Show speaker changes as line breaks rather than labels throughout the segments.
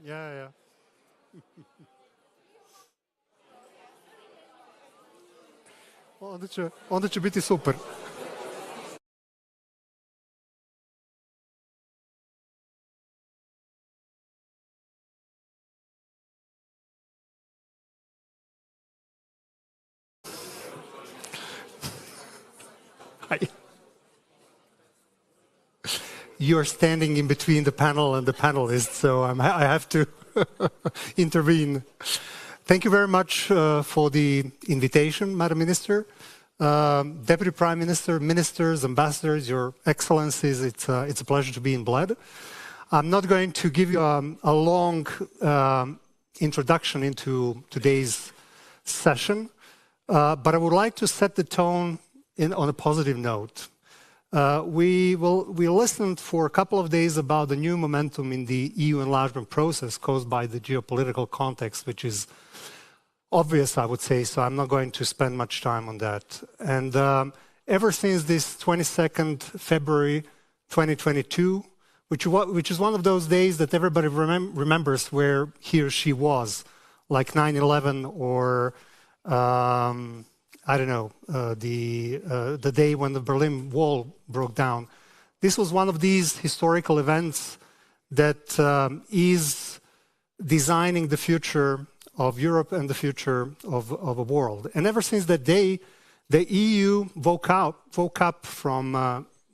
Ja. Onda će biti super. You're standing in between the panel and the panelists, so I have to intervene. Thank you very much for the invitation, Madam Minister. Deputy Prime Minister, ministers, ambassadors, Your Excellencies, it's a pleasure to be in Bled. I'm not going to give you a long introduction into today's session, but I would like to set the tone on a positive note. We listened for a couple of days about the new momentum in the EU enlargement process caused by the geopolitical context, which is obvious, I would say, so I'm not going to spend much time on that. And ever since this 22nd February 2022, which is one of those days that everybody remembers where he or she was, like 9/11 or I don't know, the day when the Berlin Wall broke down. This was one of these historical events that is designing the future of Europe and the future of a world. And ever since that day, the EU woke up from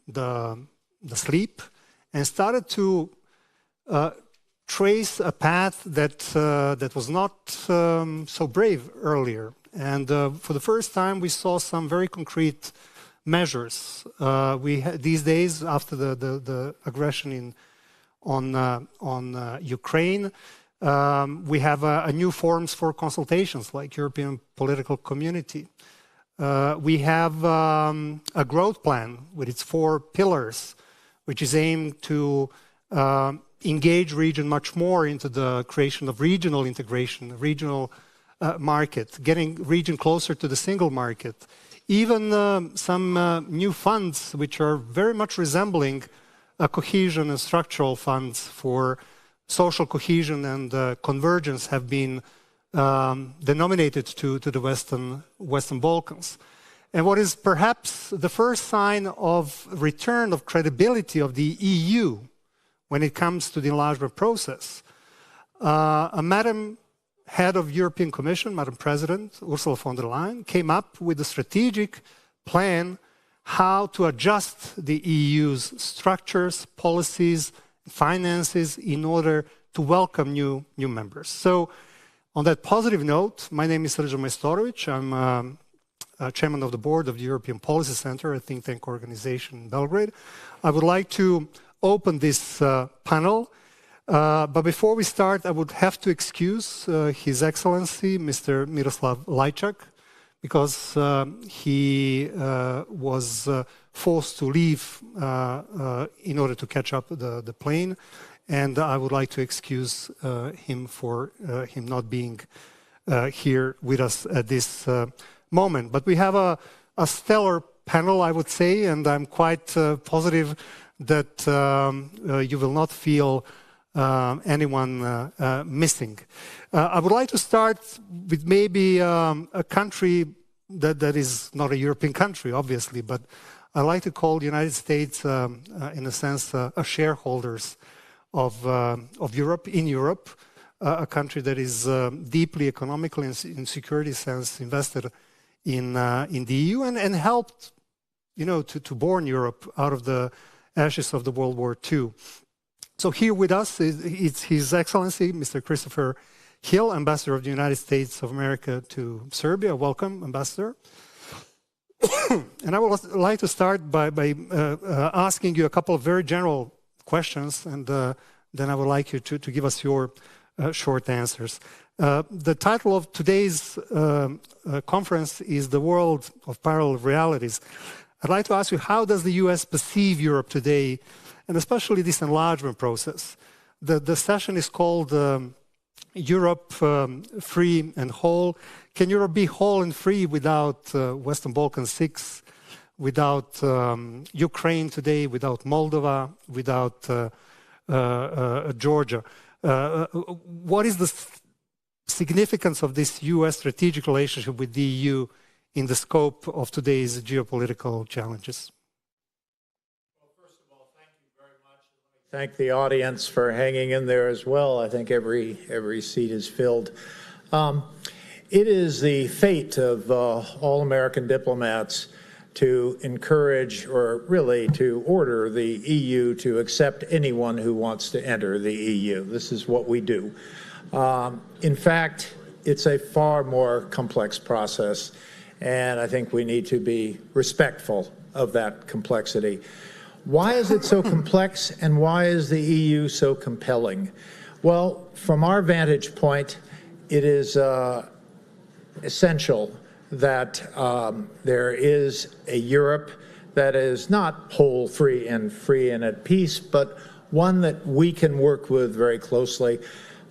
the sleep and started to trace a path that was not so brave earlier. And for the first time, we saw some very concrete measures. These days, after the aggression on Ukraine, we have a new forms for consultations, like European Political Community. We have a growth plan with its 4 pillars, which is aimed to engage region much more into the creation of regional integration, regional market, getting region closer to the single market. Even some new funds which are very much resembling cohesion and structural funds for social cohesion and convergence have been denominated to the Western Balkans. And what is perhaps the first sign of return of credibility of the EU when it comes to the enlargement process, Madam Head of European Commission, Madam President Ursula von der Leyen, came up with a strategic plan how to adjust the EU's structures, policies, finances in order to welcome new members. So, on that positive note, my name is Srđan Majstorović. I'm chairman of the board of the European Policy Center, a think tank organization in Belgrade. I would like to open this panel. But before we start, I would have to excuse His Excellency, Mr. Miroslav Lajčák, because he was forced to leave in order to catch up the plane. And I would like to excuse him for him not being here with us at this moment. But we have a stellar panel, I would say, and I'm quite positive that you will not feel anyone missing. I would like to start with maybe a country that is not a European country, obviously, but I like to call the United States, in a sense, a shareholders of Europe, in Europe, a country that is deeply economically and in security sense invested in the EU and helped, to born Europe out of the ashes of the World War II. So here with us is His Excellency, Mr. Christopher Hill, Ambassador of the United States of America to Serbia. Welcome, Ambassador. And I would like to start by asking you a couple of very general questions, and then I would like you to give us your short answers. The title of today's conference is The World of Parallel Realities. I'd like to ask you, how does the US perceive Europe today, and especially this enlargement process? The session is called Europe Free and Whole. Can Europe be whole and free without Western Balkan 6, without Ukraine today, without Moldova, without Georgia? what is the significance of this U.S. strategic relationship with the EU in the scope of today's geopolitical challenges?
Well, first of all, thank you very much. Thank the audience for hanging in there as well. I think every seat is filled. It is the fate of all American diplomats to encourage, or really to order, the EU to accept anyone who wants to enter the EU. This is what we do. In fact, it's a far more complex process, and I think we need to be respectful of that complexity. Why is it so complex, and why is the EU so compelling? Well, from our vantage point, it is essential that there is a Europe that is not whole, free and at peace, but one that we can work with very closely.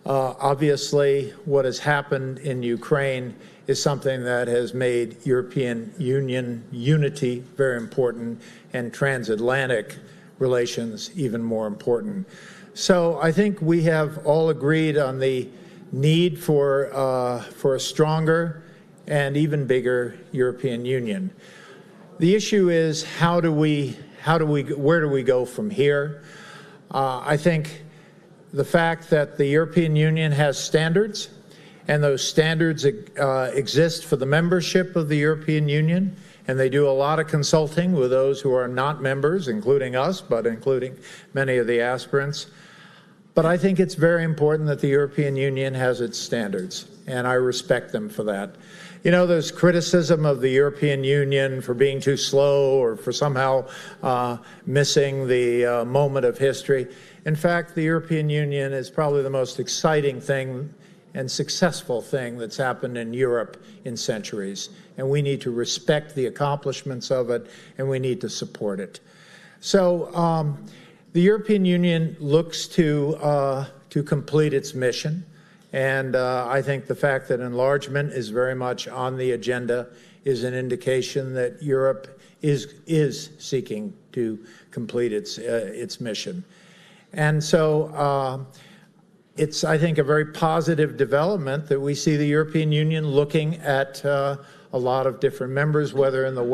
Obviously, what has happened in Ukraine is something that has made European Union unity very important and transatlantic relations even more important. So I think we have all agreed on the need for a stronger and even bigger European Union. The issue is where do we go from here? I think the fact that the European Union has standards, and those standards exist for the membership of the European Union, and they do a lot of consulting with those who are not members, including us, but including many of the aspirants. But I think it's very important that the European Union has its standards, and I respect them for that. You know, there's criticism of the European Union for being too slow or for somehow missing the moment of history. In fact, the European Union is probably the most exciting thing and successful thing that's happened in Europe in centuries. And we need to respect the accomplishments of it, and we need to support it. So the European Union looks to complete its mission. And I think the fact that enlargement is very much on the agenda is an indication that Europe is seeking to complete its mission. And so it's, I think, a very positive development that we see the European Union looking at a lot of different members, whether in the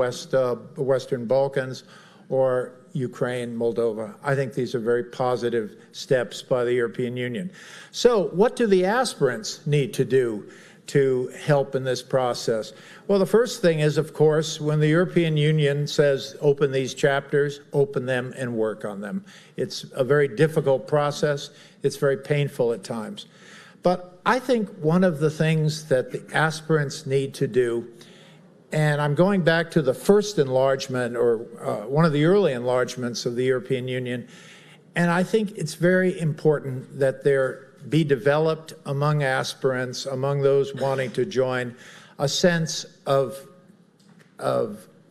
Western Balkans or Ukraine, Moldova. I think these are very positive steps by the European Union. So what do the aspirants need to do to help in this process? Well, the first thing is, of course, when the European Union says open these chapters, open them and work on them. It's a very difficult process. It's very painful at times. But I think one of the things that the aspirants need to do, and I'm going back to the first enlargement, or one of the early enlargements of the European Union, and I think it's very important that there be developed among aspirants, among those wanting to join, a sense of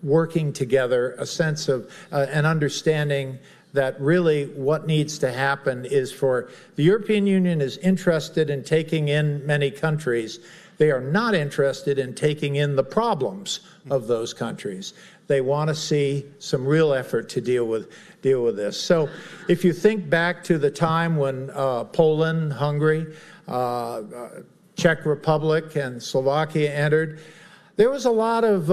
working together, a sense of an understanding that really what needs to happen is for the European Union is interested in taking in many countries. They are not interested in taking in the problems of those countries. They want to see some real effort to deal with this. So if you think back to the time when Poland, Hungary, Czech Republic, and Slovakia entered, there was a lot of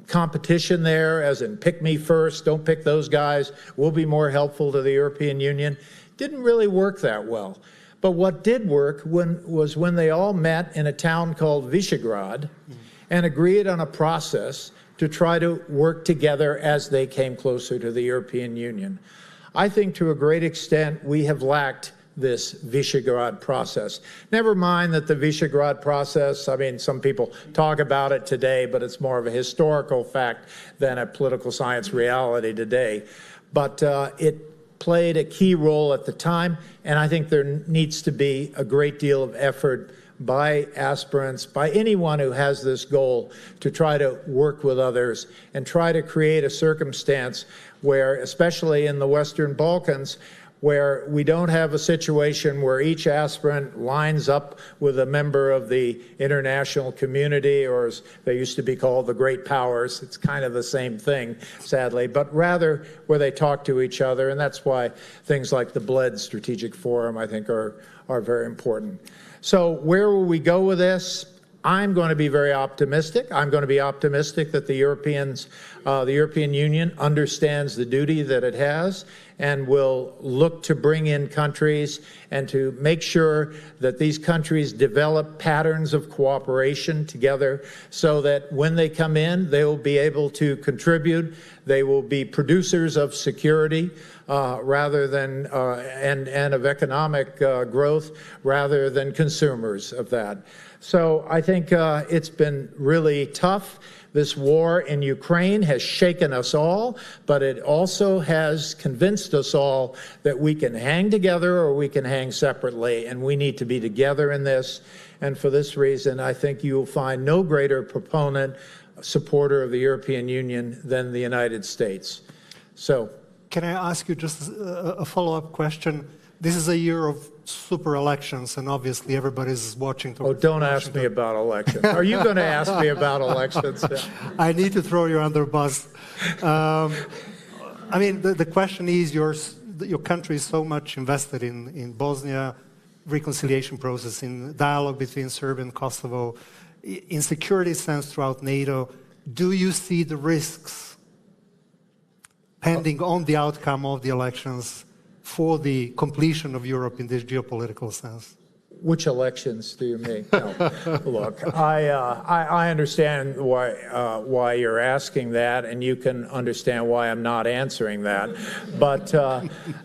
competition there, as in pick me first, don't pick those guys, we'll be more helpful to the European Union. Didn't really work that well. But what did work was when they all met in a town called Visegrad and agreed on a process to try to work together as they came closer to the European Union. I think to a great extent we have lacked this Visegrad process. Never mind that the Visegrad process, I mean, some people talk about it today, but it's more of a historical fact than a political science reality today. But it played a key role at the time, and I think there needs to be a great deal of effort by aspirants, by anyone who has this goal, to try to work with others and try to create a circumstance where, especially in the Western Balkans, where we don't have a situation where each aspirant lines up with a member of the international community, or as they used to be called, the great powers. It's kind of the same thing, sadly, but rather where they talk to each other, and that's why things like the Bled Strategic Forum, I think, are very important. So where will we go with this? I'm going to be very optimistic. I'm going to be optimistic that the European Union understands the duty that it has and will look to bring in countries and to make sure that these countries develop patterns of cooperation together so that when they come in, they will be able to contribute. They will be producers of security rather than and of economic growth rather than consumers of that. So I think it's been really tough. This war in Ukraine has shaken us all, but it also has convinced us all that we can hang together or we can hang separately, and we need to be together in this. And for this reason, I think you will find no greater proponent, supporter of the European Union than the United States. So,
can I ask you just a follow-up question? This is a year of super elections, and obviously everybody's watching.
Oh, don't ask me about elections. Are you going to ask me about elections?
I need to throw you under the bus. I mean, the question is, your country is so much invested in Bosnia, reconciliation process, in dialogue between Serbia and Kosovo, in security sense throughout NATO. Do you see the risks pending on the outcome of the elections for the completion of Europe in this geopolitical sense?
Which elections do you mean? No. Look, I understand why you're asking that, and you can understand why I'm not answering that. But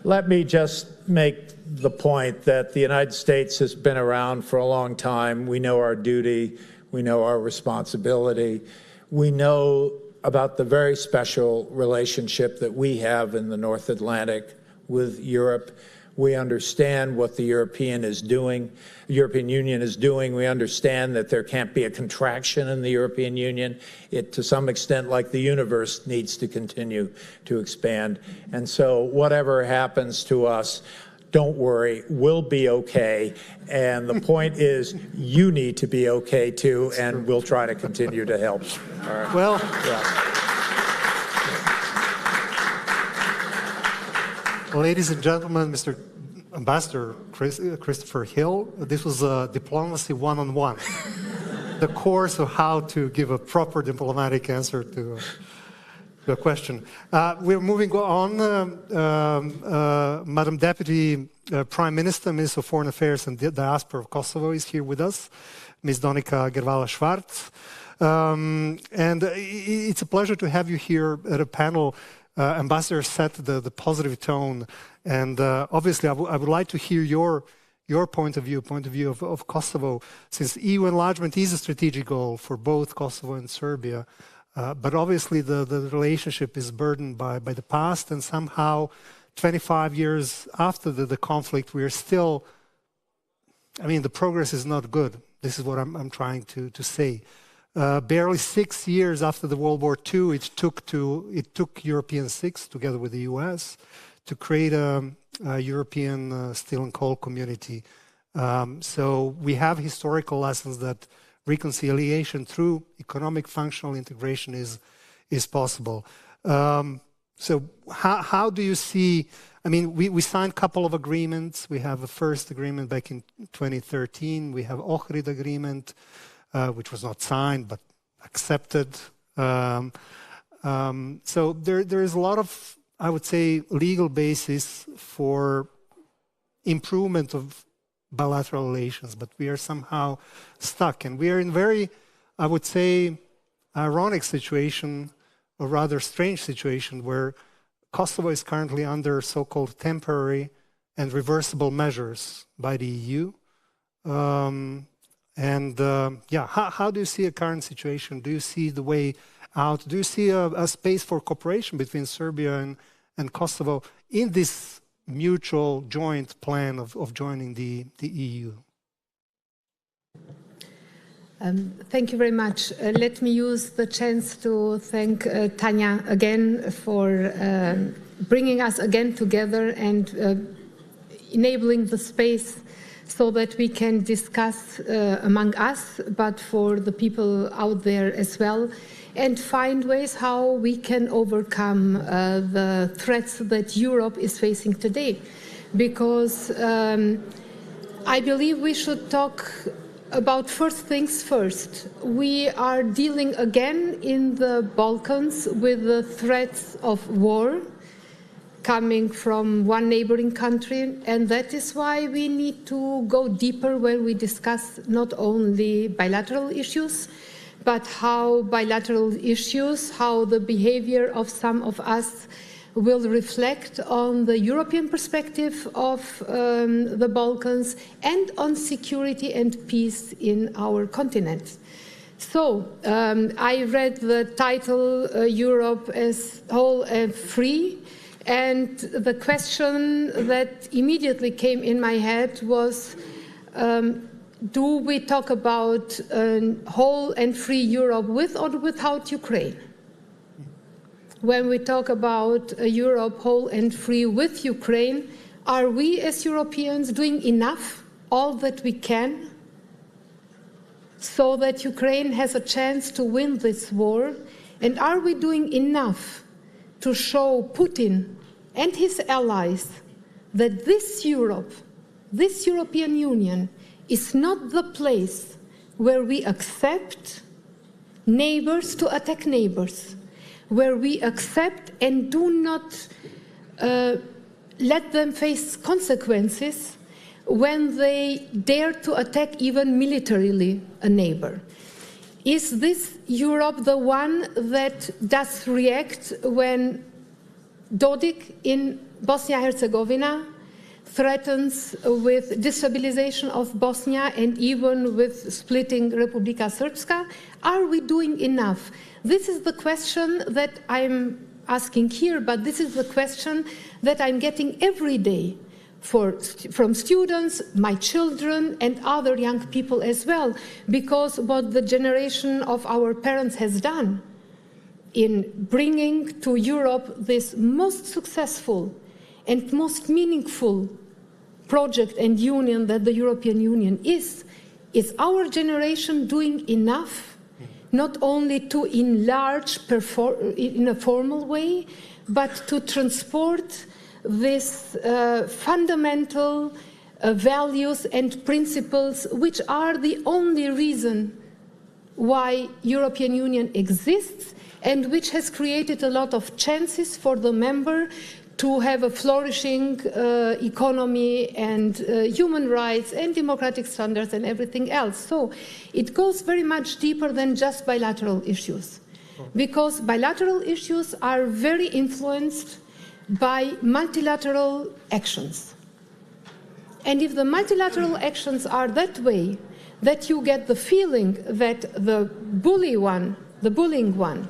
let me just make the point that the United States has been around for a long time. We know our duty. We know our responsibility. We know about the very special relationship that we have in the North Atlantic with Europe. We understand what the European Union is doing. We understand that there can't be a contraction in the European Union. It, to some extent, like the universe, needs to continue to expand. And so whatever happens to us, don't worry, we'll be okay. And the point is, you need to be okay too, and we'll try to continue to help. All right.
Well, ladies and gentlemen, Mr. Ambassador Christopher Hill, this was a diplomacy one-on-one. The course of how to give a proper diplomatic answer to a question. We're moving on. Madam Deputy Prime Minister, Minister of Foreign Affairs and Diaspora of Kosovo is here with us, Ms. Donika Gervala-Schwarz. And it's a pleasure to have you here at a panel. Ambassador set the positive tone, and obviously I would like to hear your point of view of Kosovo, since EU enlargement is a strategic goal for both Kosovo and Serbia. But obviously the relationship is burdened by the past, and somehow 25 years after the conflict, we are still, I mean, the progress is not good. This is what I'm trying to say. Barely 6 years after the World War II, it took European Six, together with the US, to create a European steel and coal community. So we have historical lessons that reconciliation through economic functional integration is possible. So how do you see, I mean, we signed a couple of agreements. We have a first agreement back in 2013. We have Ohrid agreement, which was not signed but accepted. So there is a lot of, I would say, legal basis for improvement of bilateral relations, but we are somehow stuck, and we are in very, I would say, ironic situation, or rather strange situation, where Kosovo is currently under so-called temporary and reversible measures by the EU. How do you see a current situation? Do you see the way out? Do you see a space for cooperation between Serbia and Kosovo in this mutual joint plan of joining the EU?
Thank you very much. Let me use the chance to thank Tanya again for bringing us again together and enabling the space so that we can discuss among us, but for the people out there as well, and find ways how we can overcome the threats that Europe is facing today. Because I believe we should talk about first things first. We are dealing again in the Balkans with the threats of war coming from one neighboring country, and that is why we need to go deeper when we discuss not only bilateral issues, but how bilateral issues, how the behavior of some of us will reflect on the European perspective of the Balkans and on security and peace in our continent. So, I read the title, Europe as Whole and Free, and the question that immediately came in my head was, do we talk about a whole and free Europe with or without Ukraine? When we talk about a Europe whole and free with Ukraine, are we as Europeans doing enough, all that we can, so that Ukraine has a chance to win this war? And are we doing enough to show Putin and his allies that this Europe, this European Union, is not the place where we accept neighbors to attack neighbors, where we accept and do not let them face consequences when they dare to attack even militarily a neighbor? Is this Europe the one that does react when Dodik in Bosnia-Herzegovina threatens with destabilization of Bosnia and even with splitting Republika Srpska? Are we doing enough? This is the question that I'm asking here, but this is the question that I'm getting every day from students, my children, and other young people as well, because what the generation of our parents has done in bringing to Europe this most successful and most meaningful project and union that the European Union is our generation doing enough, not only to enlarge in a formal way, but to transport these fundamental values and principles which are the only reason why European Union exists and which has created a lot of chances for the member to have a flourishing economy and human rights and democratic standards and everything else. So it goes very much deeper than just bilateral issues, because bilateral issues are very influenced by multilateral actions. And if the multilateral actions are that way, that you get the feeling that the bullying one,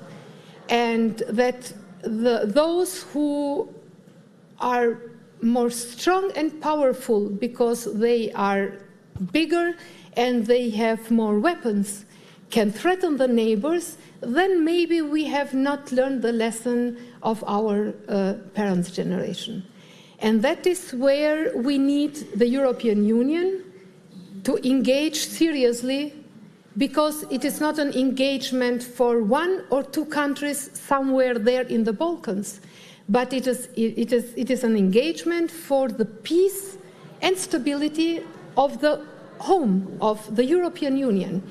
and that those who are more strong and powerful because they are bigger and they have more weapons can threaten the neighbors, then maybe we have not learned the lesson of our parents' generation. And that is where we need the European Union to engage seriously, because it is not an engagement for one or two countries somewhere there in the Balkans, but it is an engagement for the peace and stability of the home of the European Union.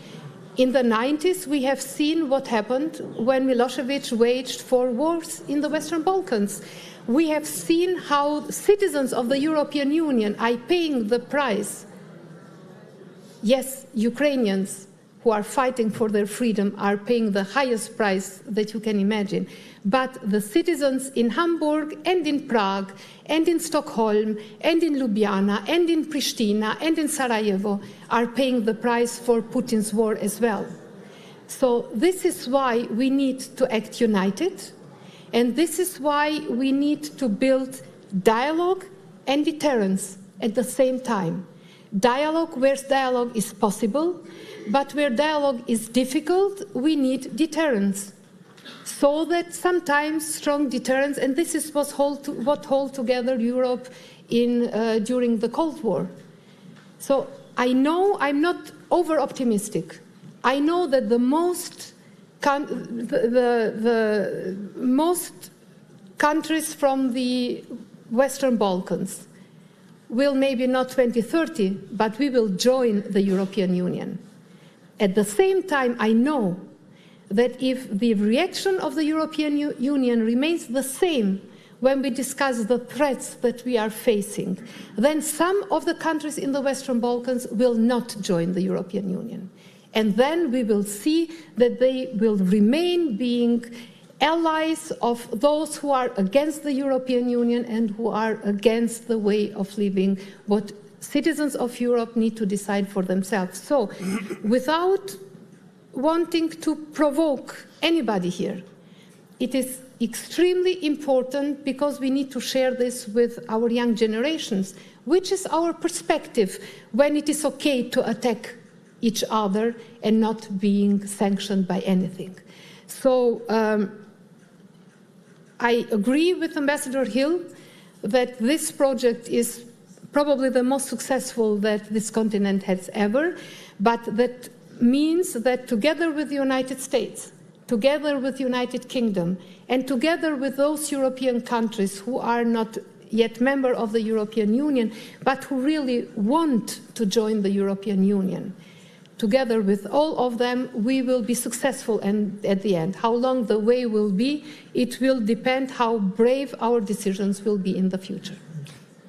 In the 90s, we have seen what happened when Milosevic waged 4 wars in the Western Balkans. We have seen how citizens of the European Union are paying the price. Yes, Ukrainians who are fighting for their freedom are paying the highest price that you can imagine. But the citizens in Hamburg and in Prague and in Stockholm and in Ljubljana and in Pristina and in Sarajevo are paying the price for Putin's war as well. So this is why we need to act united, and this is why we need to build dialogue and deterrence at the same time. Dialogue where dialogue is possible, but where dialogue is difficult, we need deterrence. So that sometimes strong deterrence, and this is what holds together Europe during the Cold War. So I know I'm not over-optimistic. I know that the most countries from the Western Balkans will maybe not 2030, but we will join the European Union. At the same time, I know that if the reaction of the European Union remains the same when we discuss the threats that we are facing, then some of the countries in the Western Balkans will not join the European Union. And then we will see that they will remain being allies of those who are against the European Union and who are against the way of living what citizens of Europe need to decide for themselves. So, without wanting to provoke anybody here, it is extremely important, because we need to share this with our young generations, which is our perspective when it is okay to attack each other and not being sanctioned by anything. So I agree with Ambassador Hill that this project is probably the most successful that this continent has ever, but that means that together with the United States, together with the United Kingdom, and together with those European countries who are not yet members of the European Union, but who really want to join the European Union, together with all of them, we will be successful at the end. How long the way will be, it will depend how brave our decisions will be in the future.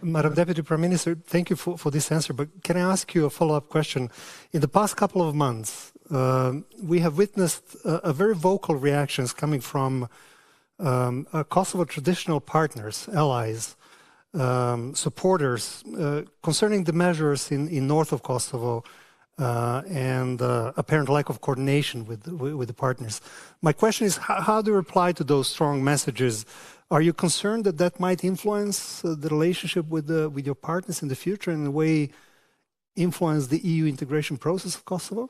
Madam Deputy Prime Minister, thank you for this answer, but can I ask you a follow-up question? In the past couple of months, we have witnessed a very vocal reactions coming from Kosovo traditional partners, allies, supporters, concerning the measures in north of Kosovo, and apparent lack of coordination with the partners. My question is, how do you reply to those strong messages? Are you concerned that that might influence the relationship with your partners in the future, and in a way influence the EU integration process of Kosovo?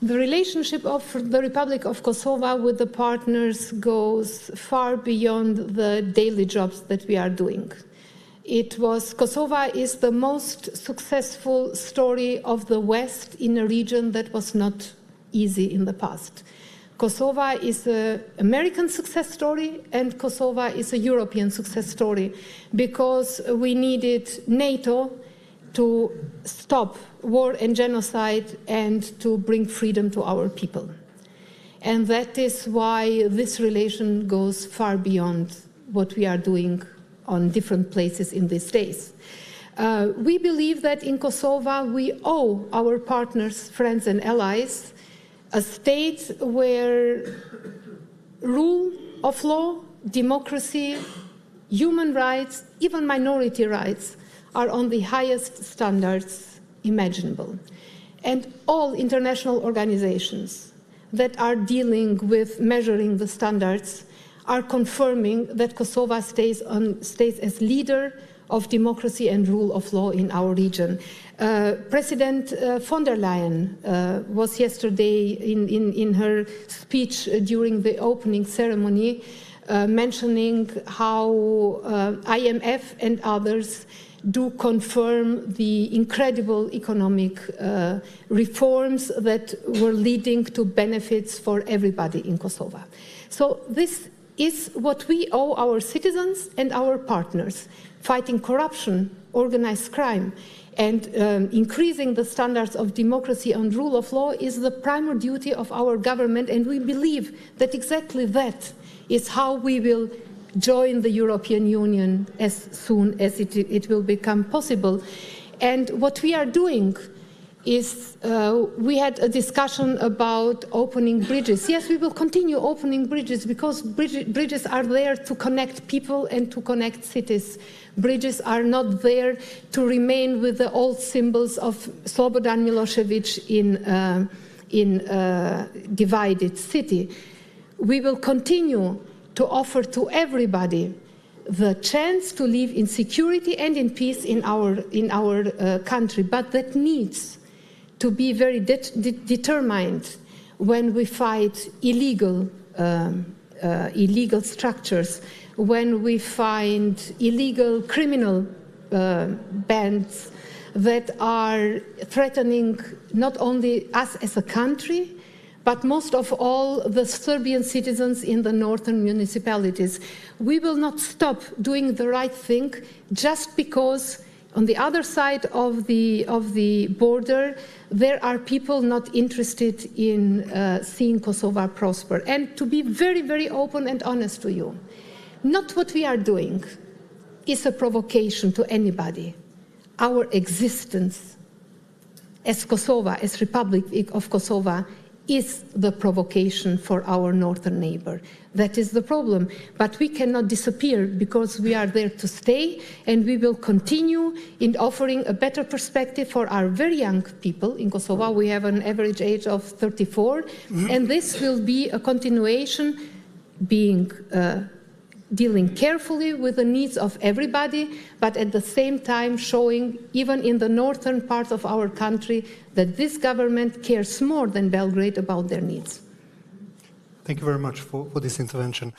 The relationship of the Republic of Kosovo with the partners goes far beyond the daily jobs that we are doing. Kosovo is the most successful story of the West in a region that was not easy in the past. Kosovo is an American success story, and Kosovo is a European success story, because we needed NATO to stop war and genocide and to bring freedom to our people. And that is why this relation goes far beyond what we are doing on different places in these days. We believe that in Kosovo we owe our partners, friends and allies a state where rule of law, democracy, human rights, even minority rights are on the highest standards imaginable. And all international organizations that are dealing with measuring the standards are confirming that Kosovo stays as leader of democracy and rule of law in our region. President von der Leyen was yesterday in her speech during the opening ceremony mentioning how IMF and others do confirm the incredible economic reforms that were leading to benefits for everybody in Kosovo. So this is what we owe our citizens and our partners. Fighting corruption, organized crime, and increasing the standards of democracy and rule of law is the primary duty of our government, and we believe that exactly that is how we will join the European Union as soon as it will become possible. And what we are doing is, we had a discussion about opening bridges. Yes, we will continue opening bridges, because bridges are there to connect people and to connect cities. Bridges are not there to remain with the old symbols of Slobodan Milosevic in a divided city. We will continue to offer to everybody the chance to live in security and in peace in our country, but that needs to be very determined when we fight illegal structures, when we find illegal criminal bands that are threatening not only us as a country, but most of all the Serbian citizens in the northern municipalities. We will not stop doing the right thing just because on the other side of the border there are people not interested in seeing Kosovo prosper. And to be very, very open and honest to you, not what we are doing is a provocation to anybody. Our existence as Kosovo, as Republic of Kosovo, is the provocation for our northern neighbor. That is the problem. But we cannot disappear because we are there to stay, and we will continue in offering a better perspective for our very young people in Kosovo. We have an average age of 34, and this will be a continuation, dealing carefully with the needs of everybody, but at the same time showing, even in the northern part of our country, that this government cares more than Belgrade about their needs.
Thank you very much for this intervention.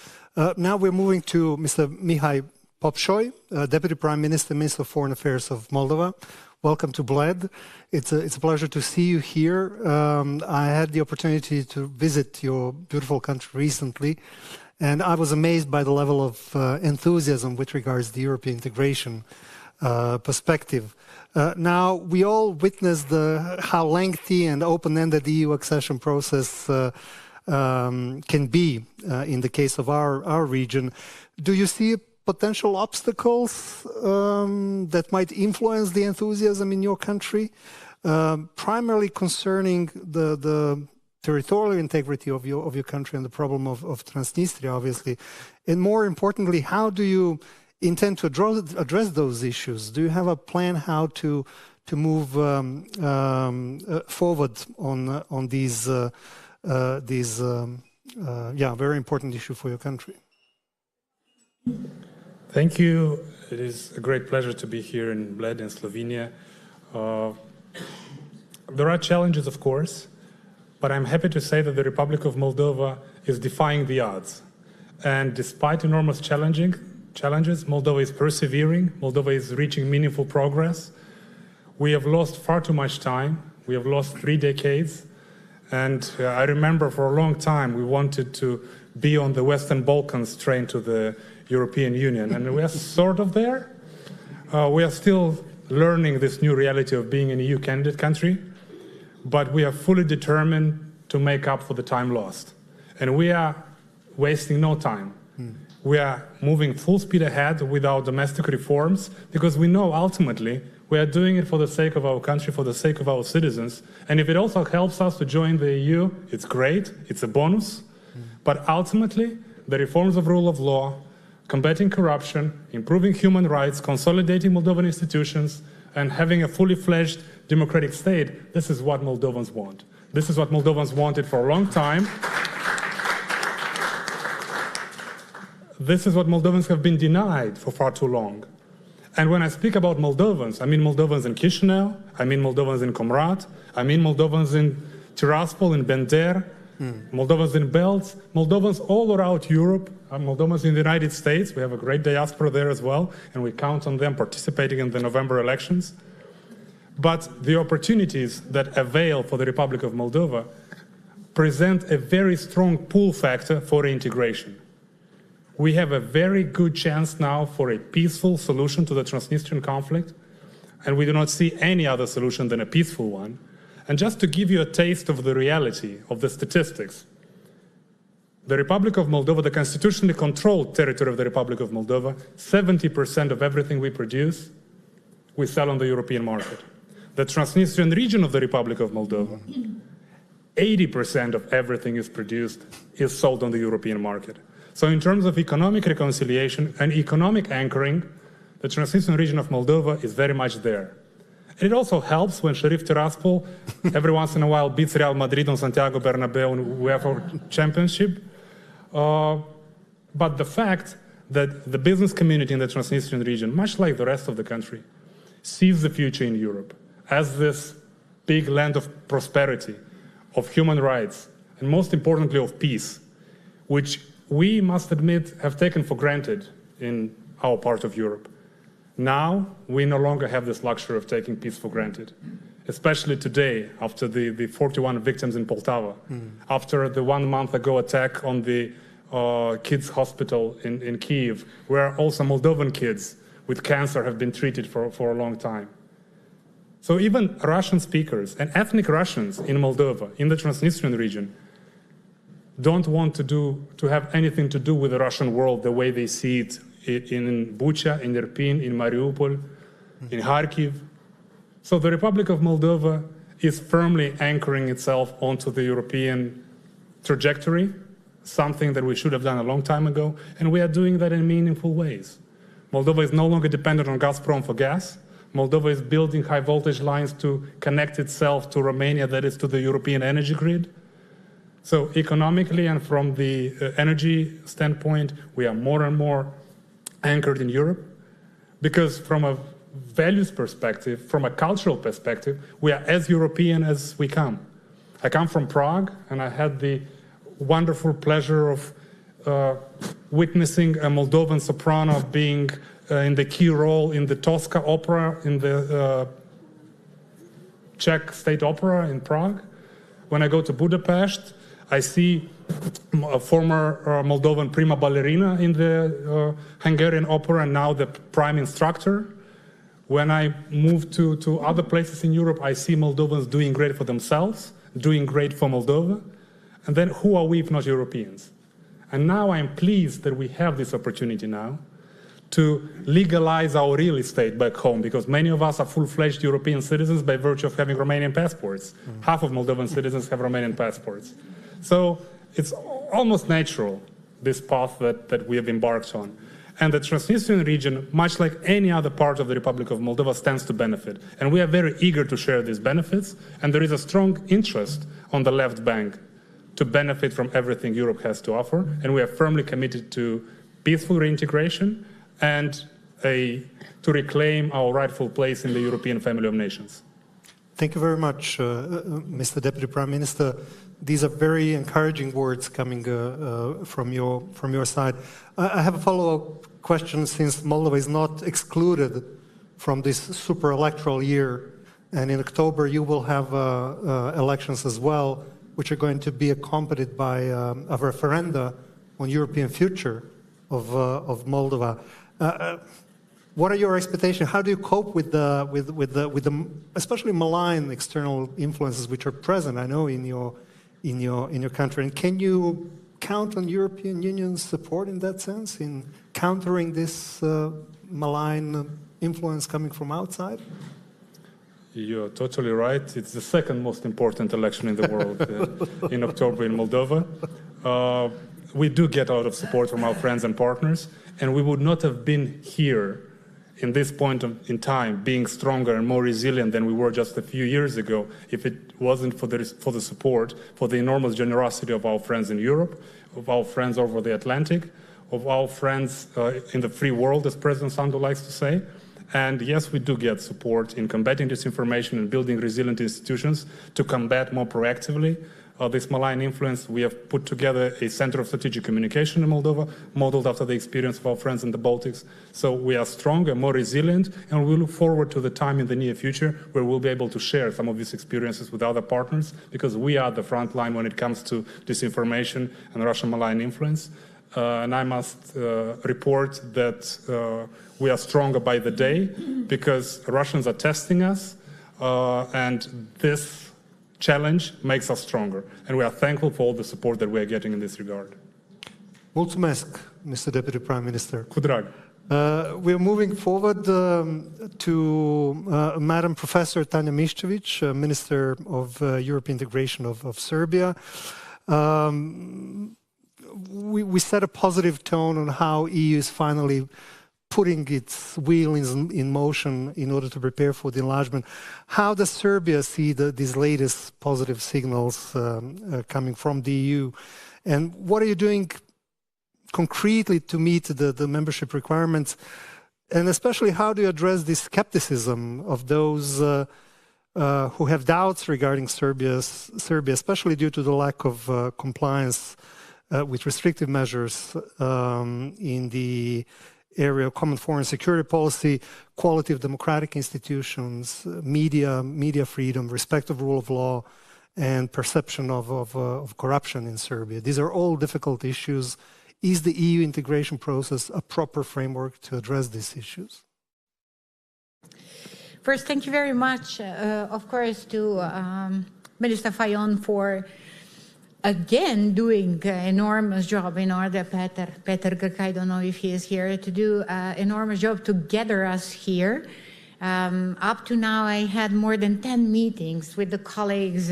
Now we're moving to Mr. Mihai Popșoi, Deputy Prime Minister, Minister of Foreign Affairs of Moldova. Welcome to Bled. It's a pleasure to see you here. I had the opportunity to visit your beautiful country recently, and I was amazed by the level of enthusiasm with regards to the European integration perspective. Now, we all witnessed how lengthy and open-ended the EU accession process can be in the case of our region. Do you see potential obstacles that might influence the enthusiasm in your country, primarily concerning the territorial integrity of your country and the problem of Transnistria, obviously? And more importantly, how do you intend to address those issues? Do you have a plan how to move forward on these very important issue for your country?
Thank you. It is a great pleasure to be here in Bled in Slovenia. There are challenges, of course, but I'm happy to say that the Republic of Moldova is defying the odds. And despite enormous challenges, Moldova is persevering. Moldova is reaching meaningful progress. We have lost far too much time. We have lost 3 decades. And I remember for a long time we wanted to be on the Western Balkans train to the European Union. And we are sort of there. We are still learning this new reality of being an EU candidate country. But we are fully determined to make up for the time lost. And we are wasting no time. We are moving full speed ahead with our domestic reforms because we know ultimately we are doing it for the sake of our country, for the sake of our citizens. And if it also helps us to join the EU, it's great, it's a bonus. But ultimately, the reforms of rule of law, combating corruption, improving human rights, consolidating Moldovan institutions, and having a fully fledged democratic state, this is what Moldovans want. This is what Moldovans wanted for a long time. This is what Moldovans have been denied for far too long. And when I speak about Moldovans, I mean Moldovans in Chisinau, I mean Moldovans in Comrat, I mean Moldovans in Tiraspol, in Bender, Moldovans in Belts, Moldovans all around Europe, Moldovans in the United States. We have a great diaspora there as well, and we count on them participating in the November elections. But the opportunities that avail for the Republic of Moldova present a very strong pull factor for integration. We have a very good chance now for a peaceful solution to the Transnistrian conflict, and we do not see any other solution than a peaceful one. And just to give you a taste of the reality of the statistics, the Republic of Moldova, the constitutionally controlled territory of the Republic of Moldova, 70% of everything we produce, we sell on the European market. The Transnistrian region of the Republic of Moldova, 80% of everything is produced is sold on the European market. So in terms of economic reconciliation and economic anchoring, the Transnistrian region of Moldova is very much there. And it also helps when Sheriff Tiraspol every once in a while beats Real Madrid on Santiago Bernabeu in UEFA Championship. But the fact that the business community in the Transnistrian region, much like the rest of the country, sees the future in Europe as this big land of prosperity, of human rights, and most importantly of peace, which we must admit, have taken for granted in our part of Europe. Now, we no longer have this luxury of taking peace for granted, especially today, after the 41 victims in Poltava, after the 1 month ago attack on the kids' hospital in Kyiv, where also Moldovan kids with cancer have been treated for a long time. So even Russian speakers and ethnic Russians in Moldova, in the Transnistrian region, don't want to have anything to do with the Russian world the way they see it in Bucha, in Irpin, in Mariupol, in Kharkiv. So the Republic of Moldova is firmly anchoring itself onto the European trajectory, something that we should have done a long time ago, and we are doing that in meaningful ways. Moldova is no longer dependent on Gazprom for gas. Moldova is building high voltage lines to connect itself to Romania, that is to the European energy grid. So economically and from the energy standpoint, we are more and more anchored in Europe, because from a values perspective, from a cultural perspective, we are as European as we come. I come from Prague, and I had the wonderful pleasure of witnessing a Moldovan soprano being in the key role in the Tosca opera, in the Czech State Opera in Prague. When I go to Budapest, I see a former Moldovan prima ballerina in the Hungarian opera, and now the prime instructor. When I move to other places in Europe, I see Moldovans doing great for themselves, doing great for Moldova. And then who are we if not Europeans? And now I'm pleased that we have this opportunity now to legalize our real estate back home, because many of us are full-fledged European citizens by virtue of having Romanian passports. Half of Moldovan citizens have Romanian passports. So it's almost natural, this path that we have embarked on. And the Transnistrian region, much like any other part of the Republic of Moldova, stands to benefit. And we are very eager to share these benefits, and there is a strong interest on the left bank to benefit from everything Europe has to offer, and we are firmly committed to peaceful reintegration and to reclaim our rightful place in the European family of nations.
Thank you very much, Mr. Deputy Prime Minister. These are very encouraging words coming from your side. I have a follow-up question, since Moldova is not excluded from this super electoral year, and in October you will have elections as well, which are going to be accompanied by a referenda on European future of Moldova. What are your expectations? How do you cope with the especially malign external influences which are present, I know, in your country? And can you count on European Union's support in that sense, in countering this malign influence coming from outside?
You're totally right. It's the second most important election in the world in October in Moldova. We do get a lot of support from our friends and partners, and we would not have been here in this point in time, being stronger and more resilient than we were just a few years ago, if it wasn't for the support, for the enormous generosity of our friends in Europe, of our friends over the Atlantic, of our friends in the free world, as President Sandu likes to say. And yes, we do get support in combating disinformation and building resilient institutions to combat more proactively this malign influence. We have put together a Center of Strategic Communication in Moldova, modeled after the experience of our friends in the Baltics. So we are stronger, more resilient, and we look forward to the time in the near future where we'll be able to share some of these experiences with other partners, because we are the front line when it comes to disinformation and Russian malign influence. And I must report that we are stronger by the day, because Russians are testing us, and this challenge makes us stronger. And we are thankful for all the support that we are getting in this regard.
Mulțumesc, Mr. Deputy Prime Minister.
Cu drag.
We are moving forward to Madam Professor Tanja Miščević, Minister of European Integration of Serbia. We set a positive tone on how EU is finally putting its wheel in motion in order to prepare for the enlargement. How does Serbia see these latest positive signals coming from the EU? And what are you doing concretely to meet the membership requirements? And especially, how do you address the skepticism of those who have doubts regarding Serbia, especially due to the lack of compliance with restrictive measures in the area of common foreign security policy, quality of democratic institutions, media freedom, respect of rule of law, and perception of corruption in Serbia. These are all difficult issues. Is the EU integration process a proper framework to address these issues?
First, thank you very much, of course, to Minister Fajon for again doing an enormous job in order, Peter Grk, I don't know if he is here, to do an enormous job to gather us here. Up to now, I had more than 10 meetings with the colleagues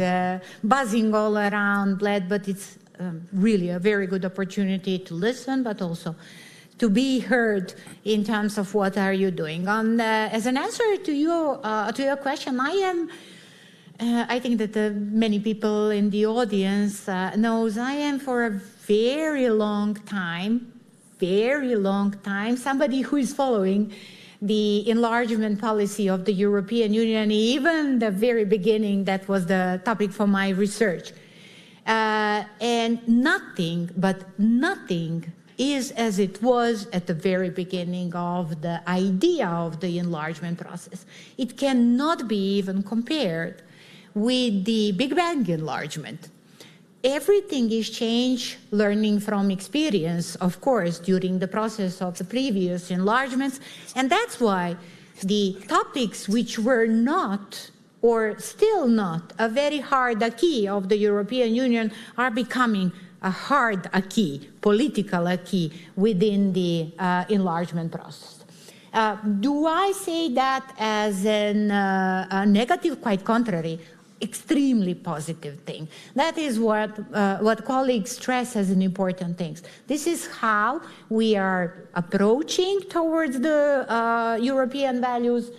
buzzing all around Bled, but it's really a very good opportunity to listen, but also to be heard in terms of what are you doing. As an answer to your question, I think that many people in the audience knows I am for a very long time, somebody who is following the enlargement policy of the European Union. Even the very beginning, that was the topic for my research. And nothing is as it was at the very beginning of the idea of the enlargement process. It cannot be even compared with the Big Bang enlargement. Everything is changed, learning from experience, of course, during the process of the previous enlargements. And that's why the topics which were not, or still not, a very hard acquis of the European Union are becoming a hard acquis, political acquis within the enlargement process. Do I say that as a negative? Quite contrary. Extremely positive thing. That is what colleagues stress as an important thing. This is how we are approaching towards the European values,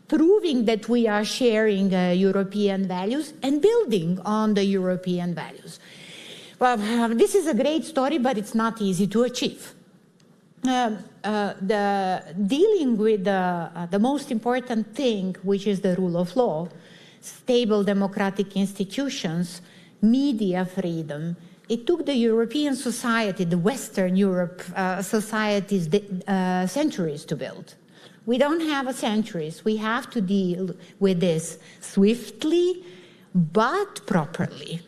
proving that we are sharing European values and building on the European values. Well, this is a great story, but it's not easy to achieve. Dealing with the most important thing, which is the rule of law, stable democratic institutions, media freedom. It took the European society, the Western Europe societies, centuries to build. We don't have centuries. We have to deal with this swiftly, but properly,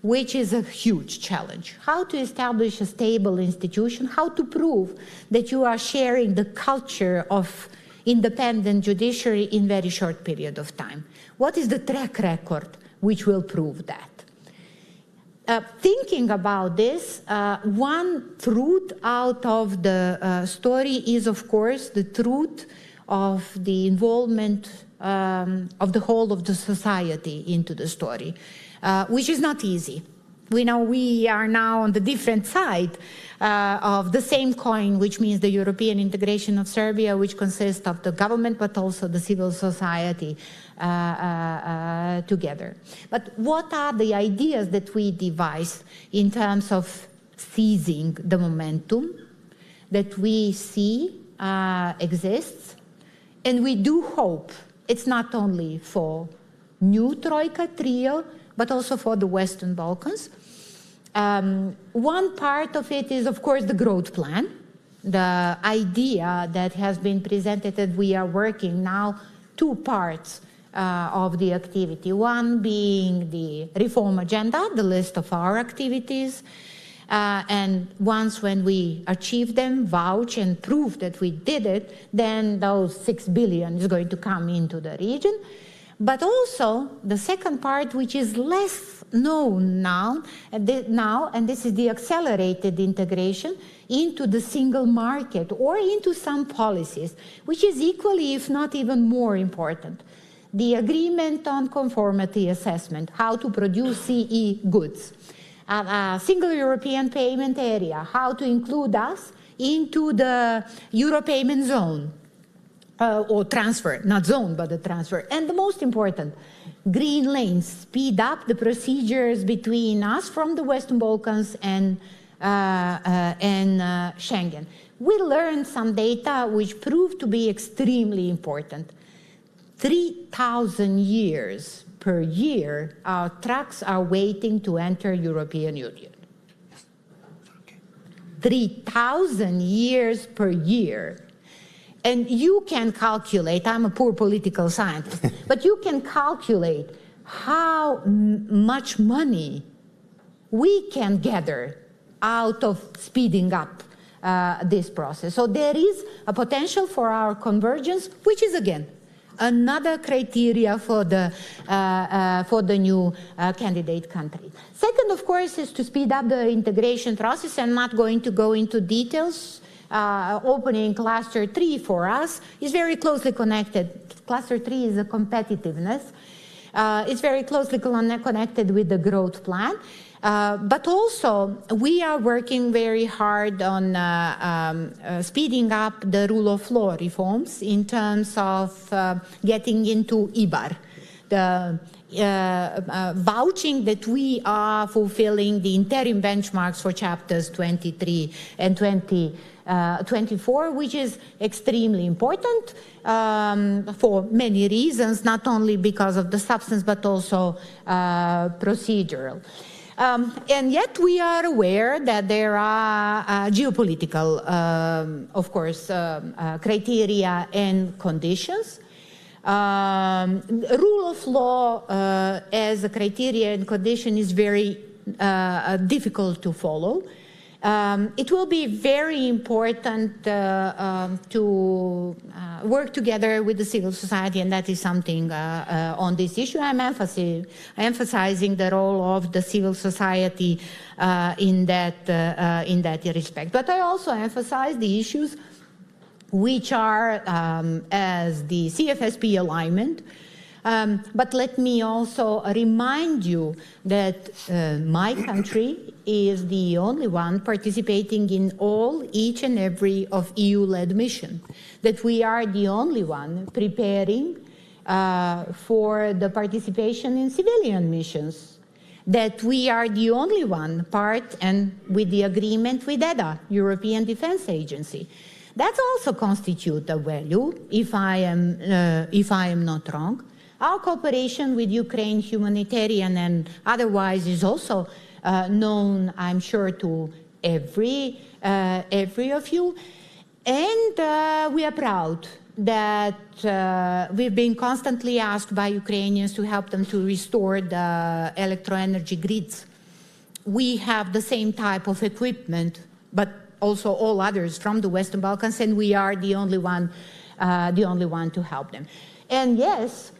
which is a huge challenge. How to establish a stable institution, how to prove that you are sharing the culture of independent judiciary in very short period of time. What is the track record which will prove that? Thinking about this, one truth out of the story is, of course, the truth of the involvement of the whole of the society into the story, which is not easy. We know we are now on the different side of the same coin, which means the European integration of Serbia, which consists of the government, but also the civil society together. But what are the ideas that we devised in terms of seizing the momentum that we see exists? And we do hope it's not only for new Troika trio, but also for the Western Balkans. One part of it is, of course, the growth plan, the idea that has been presented that we are working now, two parts of the activity. One being the reform agenda, the list of our activities, and once when we achieve them, vouch and prove that we did it, then those 6 billion is going to come into the region. But also the second part, which is less known now, and this is the accelerated integration into the single market or into some policies, which is equally, if not even more important. The agreement on conformity assessment, how to produce CE goods, a single European payment area, how to include us into the Euro payment zone. Or transfer, not zone, but the transfer. And the most important, green lanes, speed up the procedures between us from the Western Balkans and Schengen. We learned some data which proved to be extremely important. 3,000 years per year, our trucks are waiting to enter European Union. 3,000 years per year. And you can calculate, I'm a poor political scientist, but you can calculate how much money we can gather out of speeding up this process. So there is a potential for our convergence, which is, again, another criteria for the new candidate country. Second, of course, is to speed up the integration process. I'm not going to go into details. Opening cluster 3 for us is very closely connected. Cluster 3 is a competitiveness. It's very closely connected with the growth plan. But also, we are working very hard on speeding up the rule of law reforms in terms of getting into IBAR, the vouching that we are fulfilling the interim benchmarks for chapters 23 and 24, which is extremely important for many reasons, not only because of the substance, but also procedural. And yet we are aware that there are geopolitical, of course, criteria and conditions. Rule of law as a criteria and condition is very difficult to follow. It will be very important to work together with the civil society, and that is something on this issue. I'm emphasizing the role of the civil society in that respect. But I also emphasize the issues which are as the CFSP alignment. But let me also remind you that my country is the only one participating in each and every of EU-led mission, that we are the only one preparing for the participation in civilian missions, that we are the only one part and with the agreement with EDA, European Defence Agency. That also constitutes a value, if I am not wrong. Our cooperation with Ukraine, humanitarian and otherwise, is also known, I'm sure, to every of you. And we are proud that we've been constantly asked by Ukrainians to help them to restore the electro-energy grids. We have the same type of equipment, but also all others from the Western Balkans, and we are the only one to help them. And yes,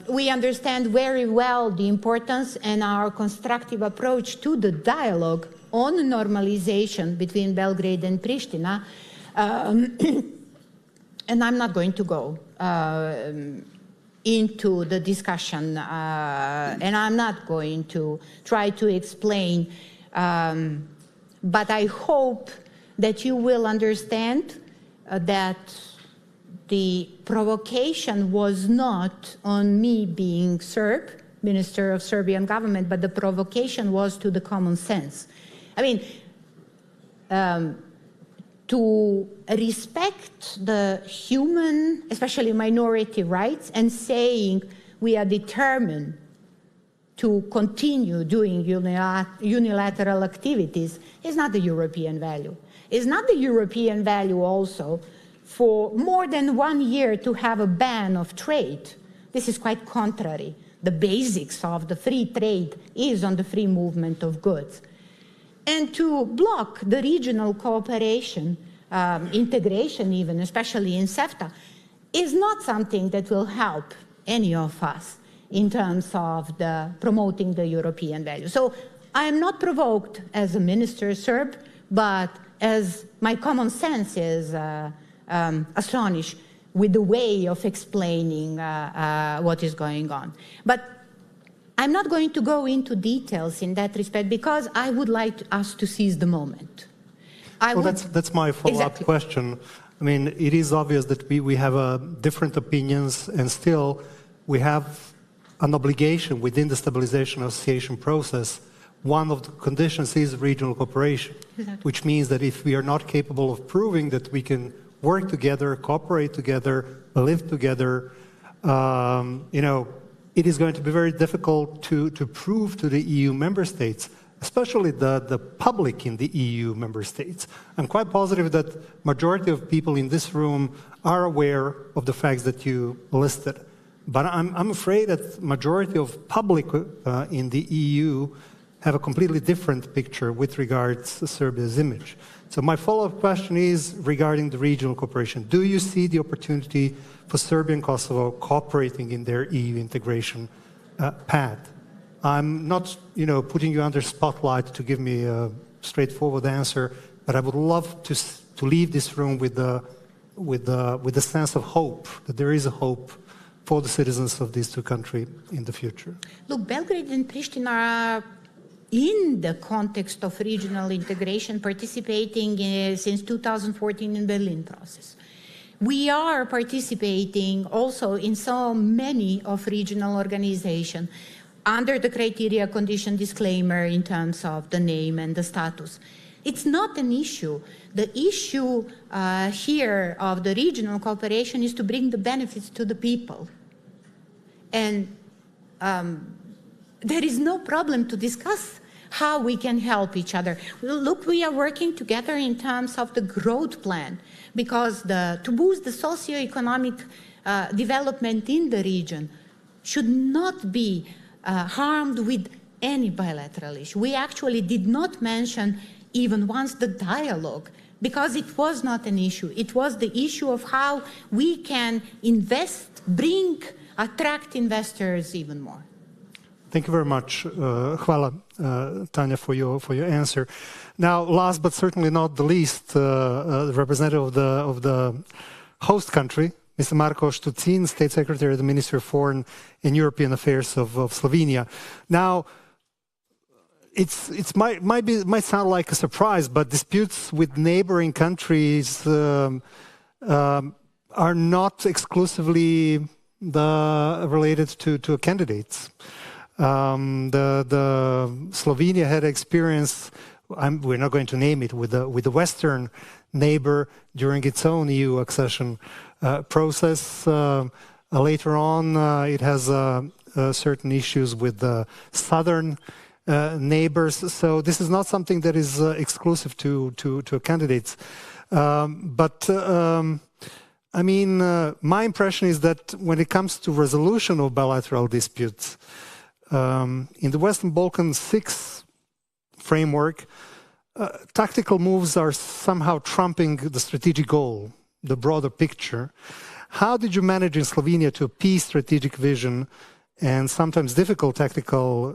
we understand very well the importance and our constructive approach to the dialogue on normalization between Belgrade and Pristina. And I'm not going to go into the discussion, and I'm not going to try to explain, but I hope that you will understand that the provocation was not on me being Serb, Minister of Serbian government, but the provocation was to the common sense. I mean, to respect the human, especially minority rights, and saying we are determined to continue doing unilateral activities is not the European value. It's not the European value also for more than 1 year to have a ban of trade. This is quite contrary. The basics of the free trade is on the free movement of goods. And to block the regional cooperation, integration even, especially in CEFTA, is not something that will help any of us in terms of promoting the European value. So I am not provoked as a minister Serb, but as my common sense is astonished with the way of explaining what is going on. But I'm not going to go into details in that respect because I would like us to seize the moment.
That's my follow-up question. I mean, it is obvious that we have different opinions, and still we have an obligation within the stabilization association process. One of the conditions is regional cooperation, which means that if we are not capable of proving that we can work together, cooperate together, live together, it is going to be very difficult to prove to the EU member states especially the public in the EU member states. I'm quite positive that majority of people in this room are aware of the facts that you listed. But I'm afraid that majority of public in the EU have a completely different picture with regards to Serbia's image. So my follow-up question is regarding the regional cooperation. Do you see the opportunity for Serbia and Kosovo cooperating in their EU integration path? I'm not, putting you under spotlight to give me a straightforward answer, but I would love to leave this room with the sense of hope, that there is a hope for the citizens of these two countries in the future.
Look, Belgrade and Pristina are, in the context of regional integration, participating since 2014 in Berlin process. We are participating also in so many of regional organizations under the criteria, condition, disclaimer in terms of the name and the status. It's not an issue. The issue here of the regional cooperation is to bring the benefits to the people. And there is no problem to discuss how we can help each other. Look, we are working together in terms of the growth plan, because to boost the socio-economic development in the region should not be harmed with any bilateral issue. We actually did not mention even once the dialogue, because it was not an issue. It was the issue of how we can invest, attract investors even more.
Thank you very much. Hvala, Tanya, for your answer. Now, last but certainly not the least, the representative of the host country, Mr. Marko Štucin, State Secretary of the Ministry of Foreign and European Affairs of Slovenia. Now, it might sound like a surprise, but disputes with neighboring countries are not exclusively related to candidates. The Slovenia had experience, we're not going to name it, with the Western neighbor during its own EU accession process. Later on, it has certain issues with the southern neighbors. So this is not something that is exclusive to candidates. I mean, my impression is that when it comes to resolution of bilateral disputes, in the Western Balkans 6 framework, tactical moves are somehow trumping the strategic goal, the broader picture. How did you manage in Slovenia to appease strategic vision and sometimes difficult tactical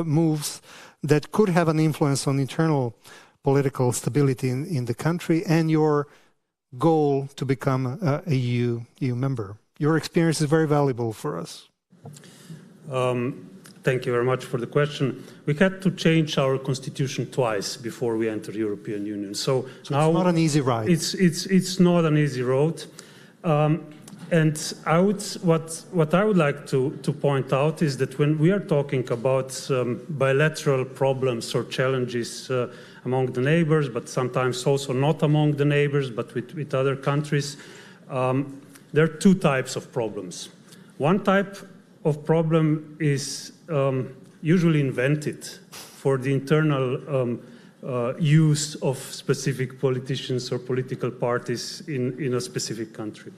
moves that could have an influence on internal political stability in the country and your goal to become a EU member? Your experience is very valuable for us.
Thank you very much for the question. We had to change our constitution twice before we entered the European Union. So now
it's not an easy ride.
It's not an easy road. And what I would like to point out is that when we are talking about bilateral problems or challenges among the neighbors, but sometimes also not among the neighbors, but with other countries, there are 2 types of problems. One type of problem is usually invented for the internal use of specific politicians or political parties in a specific country.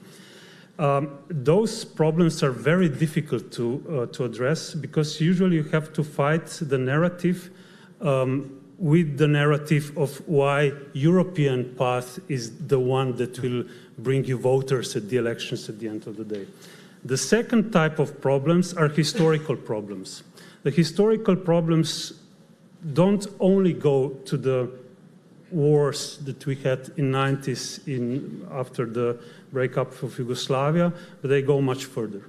Those problems are very difficult to address, because usually you have to fight the narrative with the narrative of why European path is the one that will bring you voters at the elections at the end of the day. The second type of problems are historical problems. The historical problems don't only go to the wars that we had in the 90s after the breakup of Yugoslavia, but they go much further.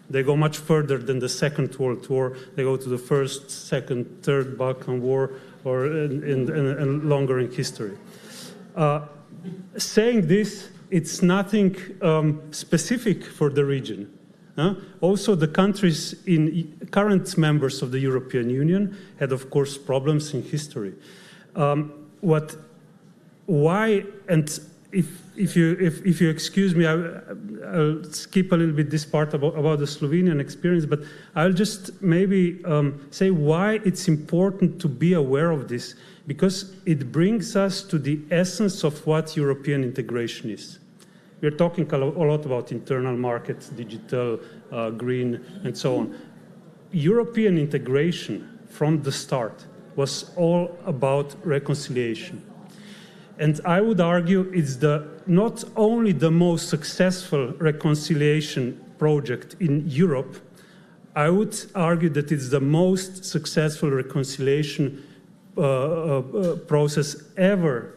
They go much further than the Second World War. They go to the First, Second, Third Balkan War, and longer in history. Saying this, it's nothing specific for the region. Also, the countries current members of the European Union had, of course, problems in history. if you excuse me, I'll skip a little bit this part about the Slovenian experience, but I'll just maybe say why it's important to be aware of this, because it brings us to the essence of what European integration is. We're talking a lot about internal markets, digital, green, and so on. European integration from the start was all about reconciliation. And I would argue it's not only the most successful reconciliation project in Europe, I would argue that it's the most successful reconciliation process ever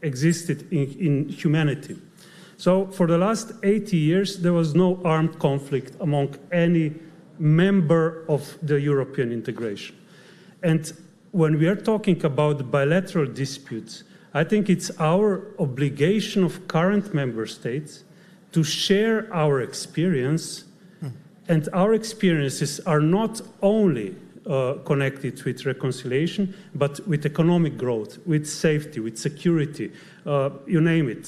existed in humanity. So for the last 80 years, there was no armed conflict among any member of the European integration. And when we are talking about bilateral disputes, I think it's our obligation of current member states to share our experience, and our experiences are not only connected with reconciliation, but with economic growth, with safety, with security, you name it,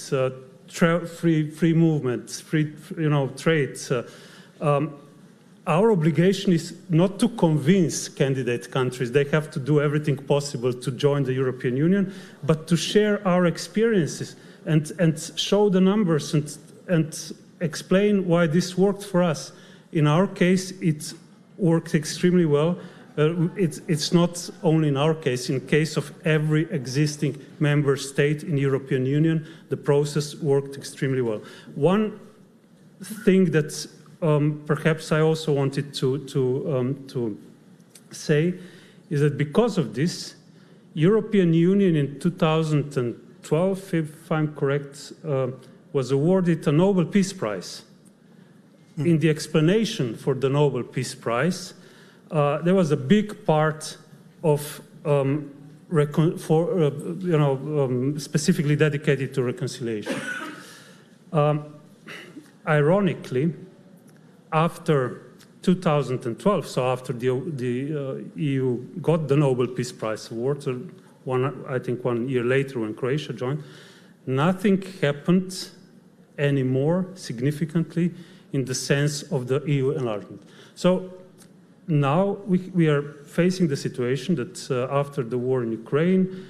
free movement, free trade. Our obligation is not to convince candidate countries they have to do everything possible to join the European Union, but to share our experiences and show the numbers and explain why this worked for us. In our case, it worked extremely well. It's not only in our case, in case of every existing member state in the European Union, the process worked extremely well. One thing that perhaps I also wanted to say is that because of this, European Union in 2012, if I'm correct, was awarded a Nobel Peace Prize. In the explanation for the Nobel Peace Prize, there was a big part of specifically dedicated to reconciliation. Ironically, after 2012, so after the EU got the Nobel Peace Prize award, I think 1 year later when Croatia joined, nothing happened anymore significantly in the sense of the EU enlargement. So now we are facing the situation that after the war in Ukraine,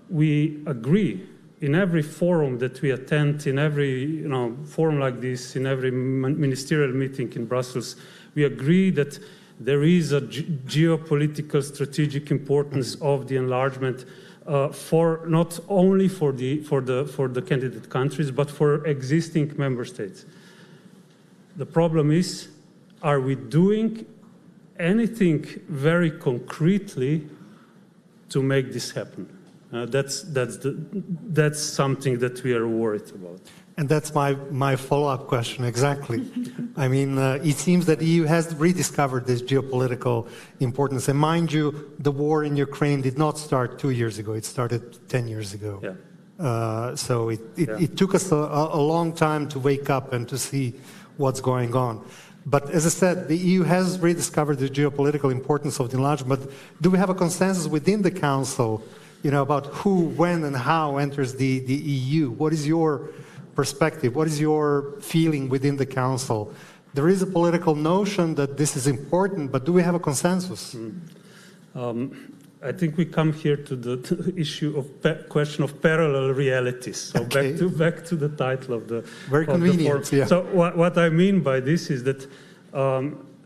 we agree in every forum that we attend, in every forum like this, in every ministerial meeting in Brussels, we agree that there is a geopolitical strategic importance of the enlargement for not only for the candidate countries, but for existing member states. The problem is, are we doing anything very concretely to make this happen? That's something that we are worried about.
And that's my follow-up question, exactly. I mean, it seems that the EU has rediscovered this geopolitical importance. And mind you, the war in Ukraine did not start 2 years ago. It started 10 years ago. Yeah. So it took us a long time to wake up and to see what's going on. But as I said, the EU has rediscovered the geopolitical importance of the enlargement. But do we have a consensus within the Council, about who, when, and how enters the EU? What is your perspective? What is your feeling within the Council? There is a political notion that this is important, but do we have a consensus?
I think we come here to the issue of question of parallel realities. So okay. back to the title of the
very convenient. Yeah.
So what I mean by this is that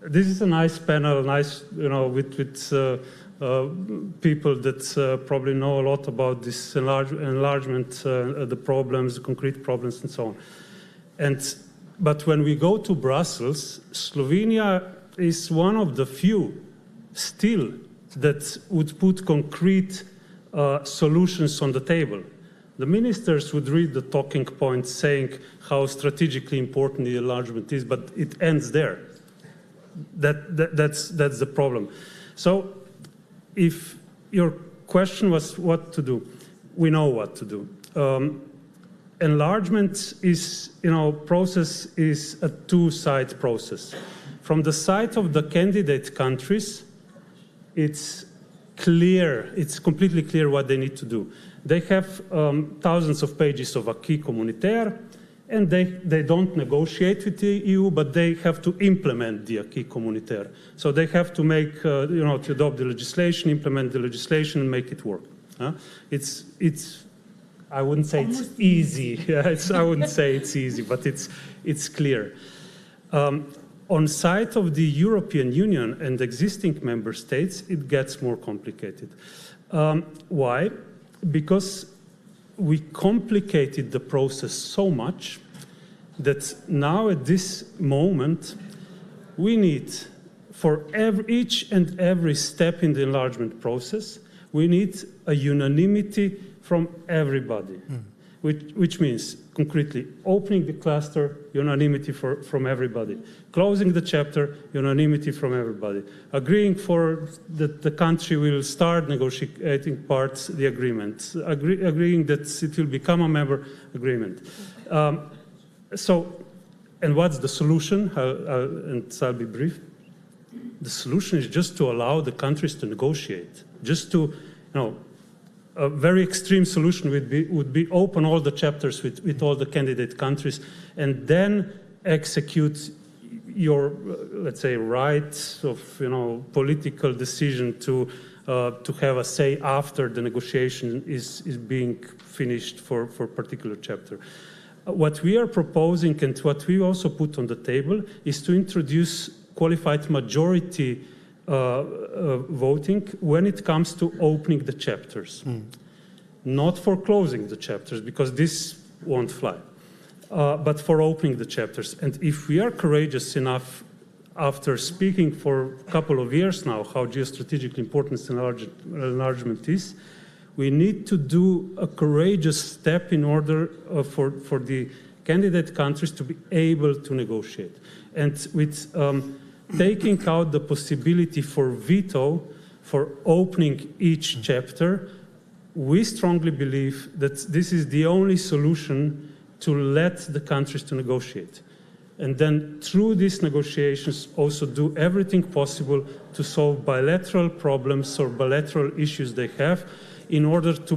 this is a nice panel, nice with people that probably know a lot about this enlargement, the problems, concrete problems, and so on. But when we go to Brussels, Slovenia is one of the few still that would put concrete solutions on the table. The ministers would read the talking points saying how strategically important the enlargement is, but it ends there. That's the problem. So if your question was what to do, we know what to do. Enlargement is, process is a two-side process. From the side of the candidate countries, it's clear, it's completely clear what they need to do. They have thousands of pages of acquis communautaire, and they don't negotiate with the EU, but they have to implement the acquis communautaire. So they have to make, to adopt the legislation, implement the legislation, and make it work. It's I wouldn't say it's easy. I wouldn't say it's easy, but it's clear. On side of the European Union and existing member states, it gets more complicated. Why? Because we complicated the process so much that now at this moment, we need for each and every step in the enlargement process, we need a unanimity from everybody, which means concretely opening the cluster, unanimity from everybody, closing the chapter, unanimity from everybody, agreeing for that the country will start negotiating parts, the agreement, agreeing that it will become a member, agreement. And what's the solution? And I'll be brief. The solution is just to allow the countries to negotiate, just to, a very extreme solution would be open all the chapters with all the candidate countries and then execute your, let's say, rights of, political decision to have a say after the negotiation is being finished for a particular chapter. What we are proposing and what we also put on the table is to introduce qualified majority voting when it comes to opening the chapters. Not for closing the chapters, because this won't fly, but for opening the chapters. And if we are courageous enough, after speaking for a couple of years now how geostrategically important enlargement is, we need to do a courageous step in order for the candidate countries to be able to negotiate. And with taking out the possibility for veto for opening each chapter, we strongly believe that this is the only solution to let the countries to negotiate. And then through these negotiations also do everything possible to solve bilateral problems or bilateral issues they have in order to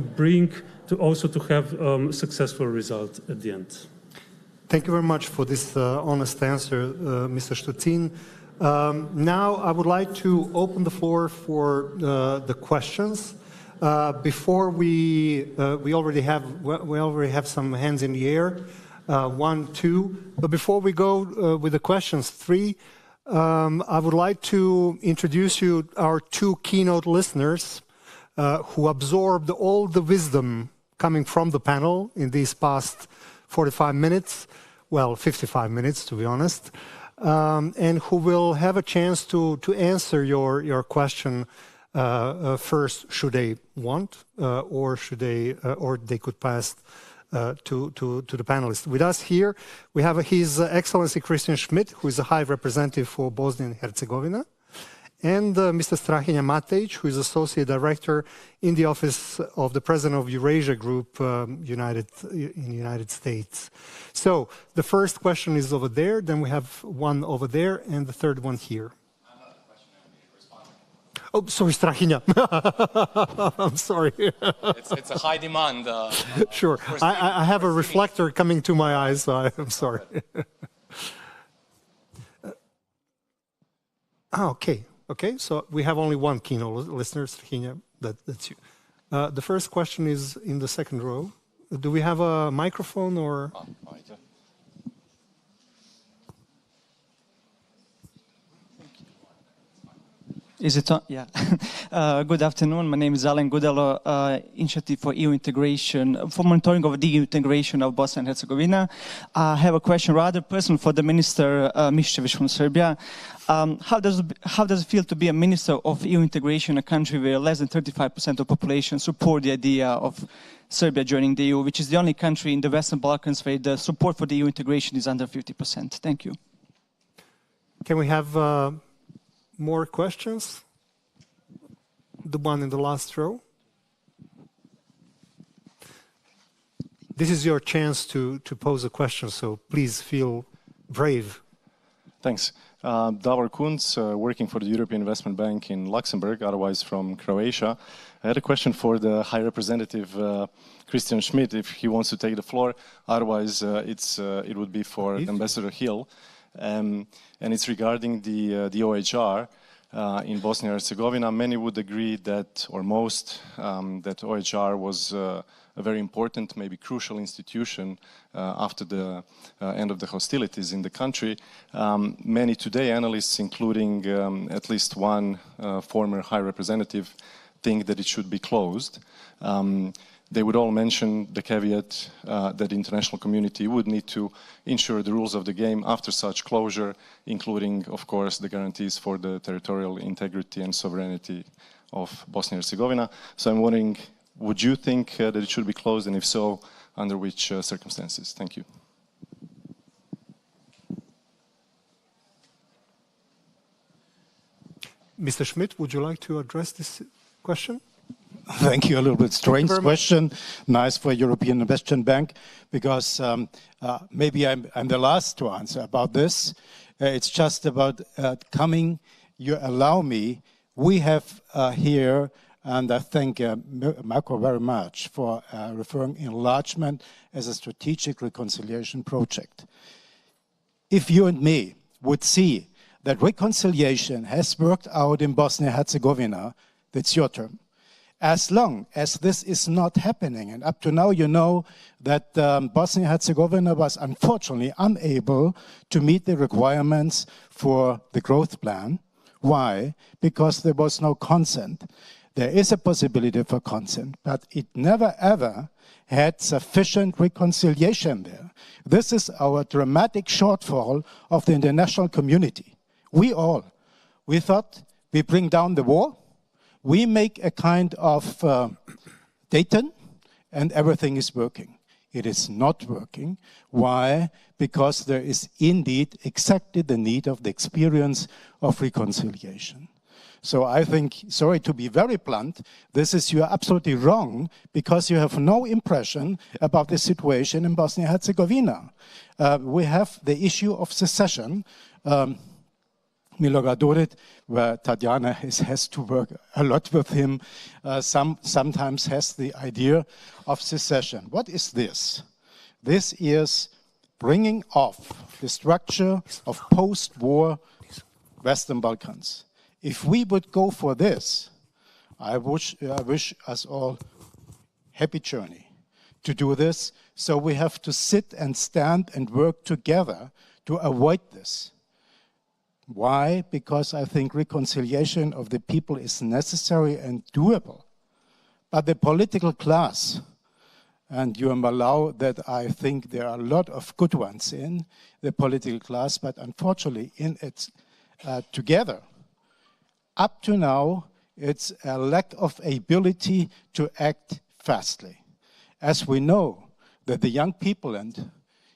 to have a successful result at the end.
Thank you very much for this honest answer, Mr. Stutzin. Now I would like to open the floor for the questions. Before we already have some hands in the air, 1, 2. But before we go with the questions, 3, I would like to introduce you our 2 keynote listeners who absorbed all the wisdom coming from the panel in these past 45 minutes, well, 55 minutes to be honest. And who will have a chance to answer your question first, should they want, or they could pass to the panelists. With us here, we have His Excellency Christian Schmidt, who is the High Representative for Bosnia and Herzegovina, and Mr. Strahinja Matej, who is Associate Director in the Office of the President of Eurasia Group in the United States. So the first question is over there, then we have one over there, and the third one here.
Another question I'm responding.
Oh, sorry, Strahinja. I'm sorry.
It's a high demand.
Sure. I have a reflector coming to my eyes, so I'm sorry. Okay. Okay, so we have only one keynote listener, Strahinja, that's you. The first question is in the second row. Do we have a microphone or?
Is it on? Yeah. Good afternoon. My name is Alen Gudelo, Initiative for EU Integration, for monitoring of the EU integration of Bosnia and Herzegovina. I have a question rather personal for the Minister Miščević from Serbia. How does it feel to be a Minister of EU integration in a country where less than 35% of population support the idea of Serbia joining the EU, which is the only country in the Western Balkans where the support for the EU integration is under 50%? Thank you.
Can we have more questions? The one in the last row. This is your chance to pose a question, so please feel brave.
Thanks. Davor Kunz, working for the European Investment Bank in Luxembourg, otherwise from Croatia. I had a question for the High Representative Christian Schmidt, if he wants to take the floor. Otherwise, it would be for Ambassador Hill. And it's regarding the OHR in Bosnia and Herzegovina. Many would agree that, or most, that OHR was a very important, maybe crucial institution after the end of the hostilities in the country. Many today analysts, including at least one former high representative, think that it should be closed. They would all mention the caveat that the international community would need to ensure the rules of the game after such closure, including, of course, the guarantees for the territorial integrity and sovereignty of Bosnia and Herzegovina. So I'm wondering, would you think that it should be closed, and if so, under which circumstances? Thank you.
Mr. Schmidt, would you like to address this question?
Thank you. A little bit strange question. Nice for European Investment Bank, because maybe I'm the last to answer about this. It's just about coming. You allow me. We have here, and I thank Marco very much for referring enlargement as a strategic reconciliation project. If you and me would see that reconciliation has worked out in Bosnia-Herzegovina, that's your term. As long as this is not happening, and up to now you know that Bosnia-Herzegovina was unfortunately unable to meet the requirements for the growth plan. Why? Because there was no consent. There is a possibility for consent, but it never ever had sufficient reconciliation there. This is our dramatic shortfall of the international community. We thought we bring down the wall, we make a kind of Dayton, and everything is working. It is not working. Why? Because there is indeed exactly the need of the experience of reconciliation. So I think, sorry to be very blunt, you are absolutely wrong, because you have no impression about the situation in Bosnia-Herzegovina. We have the issue of secession. Milorad Dodik, where Tatjana has to work a lot with him, sometimes has the idea of secession. What is this? This is bringing off the structure of post-war Western Balkans. If we would go for this, I wish us all happy journey to do this. So we have to sit and stand and work together to avoid this. Why? Because I think reconciliation of the people is necessary and doable. But the political class, and you allow that I think there are a lot of good ones in the political class, but unfortunately in its together, up to now, it's a lack of ability to act fastly. As we know that the young people, and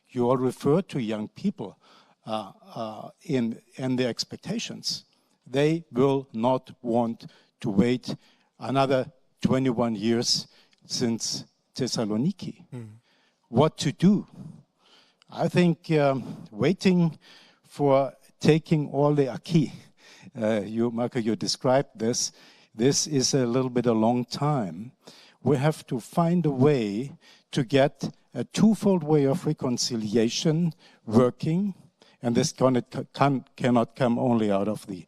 you all refer to young people, in their expectations, they will not want to wait another 21 years since Thessaloniki. What to do? I think waiting for taking all the acquis, Marco, you described this is a little bit a long time. We have to find a way to get a twofold way of reconciliation working. And this cannot come only out of the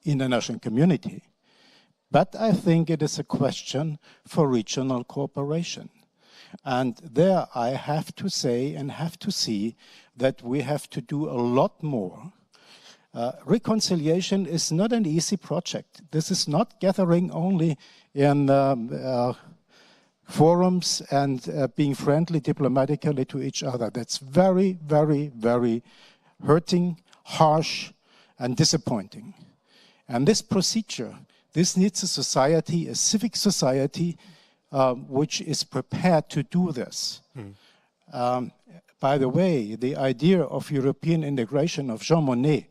international community. But I think it is a question for regional cooperation. And there I have to say and have to see that we have to do a lot more. Reconciliation is not an easy project. This is not gathering only in forums and being friendly diplomatically to each other. That's very, very, very hurting, harsh, and disappointing. And this procedure, this needs a society, a civic society, which is prepared to do this. By the way, the idea of European integration of Jean Monnet,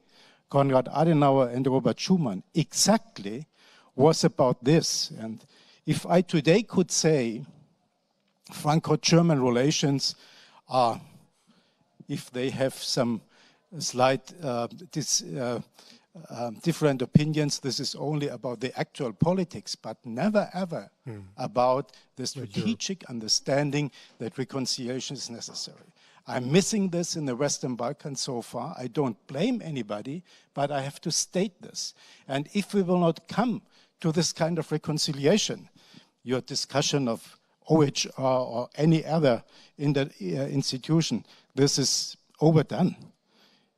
Konrad Adenauer, and Robert Schuman exactly was about this. And if I today could say Franco-German relations are if they have some slight different opinions. This is only about the actual politics, but never ever about the strategic understanding that reconciliation is necessary. I'm missing this in the Western Balkans so far. I don't blame anybody, but I have to state this. And if we will not come to this kind of reconciliation, your discussion of OHR or any other institution, this is overdone.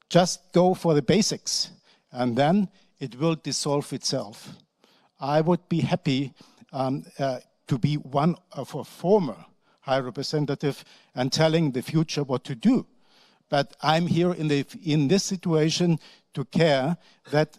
Just go for the basics, and then it will dissolve itself. I would be happy to be one of a former High Representative and telling the future what to do. But I'm here in this situation to care that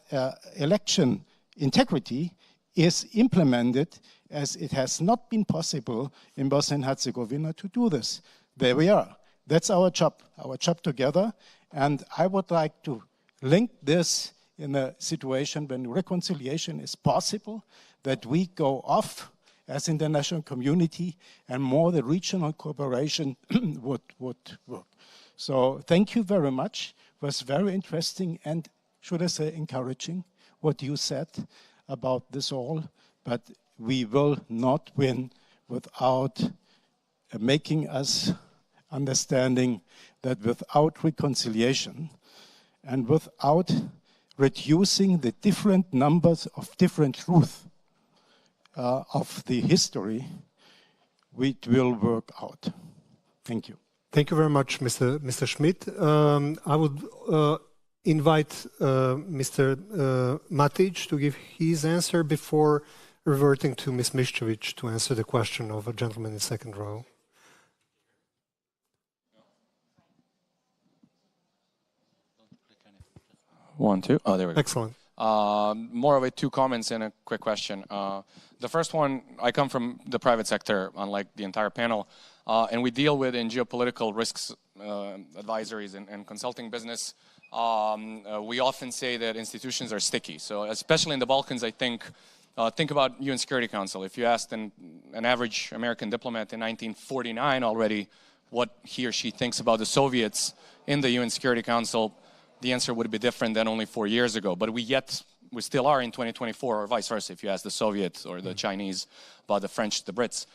election integrity is implemented, as it has not been possible in Bosnia and Herzegovina to do this. There we are. That's our job together. And I would like to link this in a situation when reconciliation is possible, that we go off as international community and more the regional cooperation would work. So thank you very much. It was very interesting and, should I say, encouraging what you said about this all. But we will not win without making us understanding that without reconciliation and without reducing the different numbers of different truth of the history, it will work out. Thank you.
Thank you very much, Mr. Schmidt. I would invite Mr. Matic to give his answer before reverting to Ms. Miščević to answer the question of a gentleman in the second row.
One, two. Oh, there we go.
Excellent.
More of two comments and a quick question. The first one, I come from the private sector, unlike the entire panel, and we deal with in geopolitical risks advisories and consulting business. We often say that institutions are sticky. So especially in the Balkans, I think about UN Security Council. If you asked an average American diplomat in 1949 already what he or she thinks about the Soviets in the UN Security Council, the answer would be different than only 4 years ago. But we still are in 2024, or vice versa, if you ask the Soviets or the Chinese about the French, the Brits.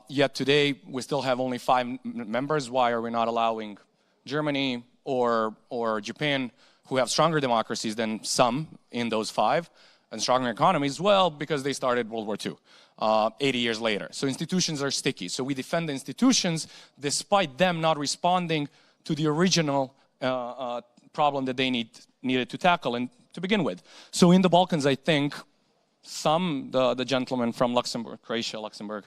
Yet today, we still have only 5 members. Why are we not allowing Germany or Japan, who have stronger democracies than some in those 5, and stronger economies? Well, because they started World War II 80 years later. So institutions are sticky. So we defend the institutions despite them not responding to the original problem that they needed to tackle and to begin with. So in the Balkans, I think the gentleman from Luxembourg, Croatia, Luxembourg,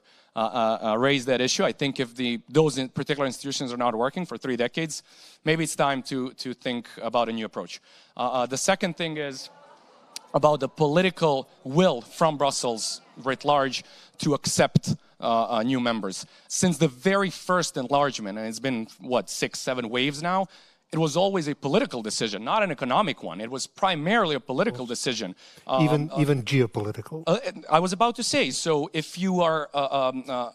raised that issue. I think if those particular institutions are not working for 3 decades, maybe it's time to think about a new approach. The second thing is about the political will from Brussels writ large to accept new members. Since the very first enlargement, and it's been, 6, 7 waves now, it was always a political decision, not an economic one. It was primarily a political decision.
Even geopolitical.
I was about to say, so if you are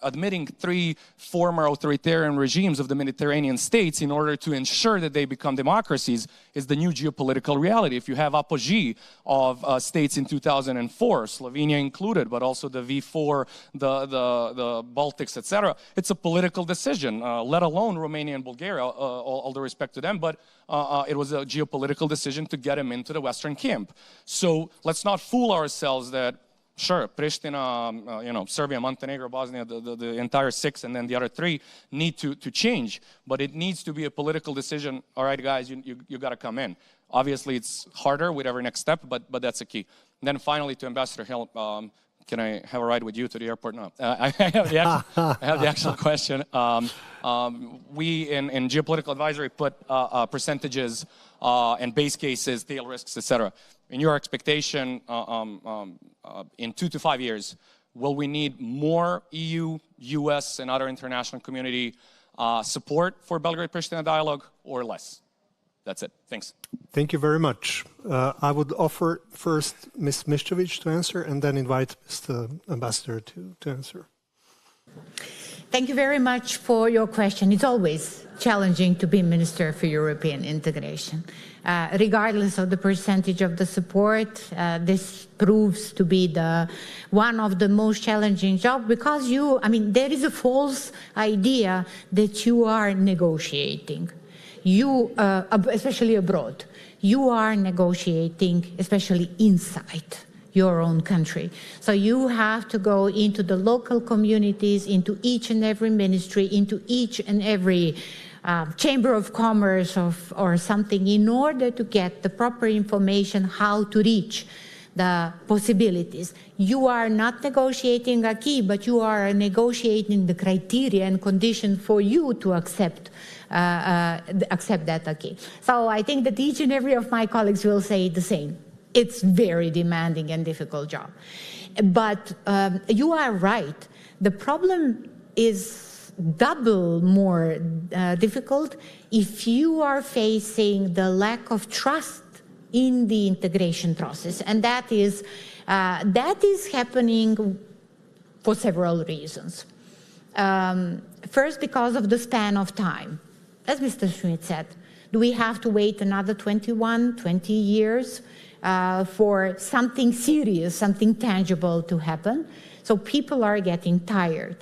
admitting 3 former authoritarian regimes of the Mediterranean states in order to ensure that they become democracies, is the new geopolitical reality. If you have apogee of states in 2004, Slovenia included, but also the V4, the Baltics, etc., it's a political decision, let alone Romania and Bulgaria, all the respect to them. But it was a geopolitical decision to get him into the Western camp. So let's not fool ourselves that, sure, Pristina, Serbia, Montenegro, Bosnia, the entire 6 and then the other 3 need to change. But it needs to be a political decision. All right, guys, you got to come in. Obviously, it's harder with every next step, but that's a key. And then finally, to Ambassador Hill, can I have a ride with you to the airport? No. I have the actual question. We in geopolitical advisory put percentages and base cases, tail risks, etc. In your expectation, in 2 to 5 years, will we need more EU, US, and other international community support for Belgrade-Pristina dialogue, or less? That's it. Thanks.
Thank you very much. I would offer first Ms. Miščević to answer and then invite Mr. Ambassador to answer.
Thank you very much for your question. It's always challenging to be Minister for European Integration. Regardless of the percentage of the support, this proves to be one of the most challenging jobs because there is a false idea that you are negotiating. Especially abroad, you are negotiating, especially inside your own country. So you have to go into the local communities, into each and every ministry, into each and every chamber of commerce or something in order to get the proper information how to reach the possibilities. You are not negotiating a key, but you are negotiating the criteria and conditions for you to accept that acquis. So I think that each and every of my colleagues will say the same. It's very demanding and difficult job. But you are right. The problem is double more difficult if you are facing the lack of trust in the integration process. And that is happening for several reasons. First, because of the span of time. As Mr. Schmidt said, do we have to wait another 21, 20 years for something serious, something tangible to happen? So people are getting tired.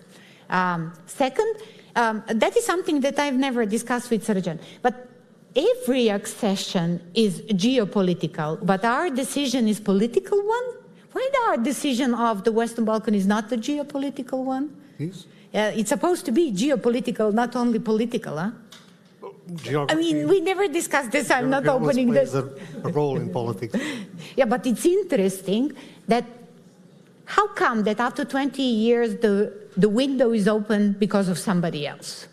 Second, that is something that I've never discussed with Srđan, but every accession is geopolitical, but our decision is political one? Why our decision of the Western Balkan is not the geopolitical one?
Yes.
It's supposed to be geopolitical, not only political, huh?
Geography,
we never discussed this. I'm not opening this.
A role in politics.
Yeah, but it's interesting that how come that after 20 years the window is open because of somebody else?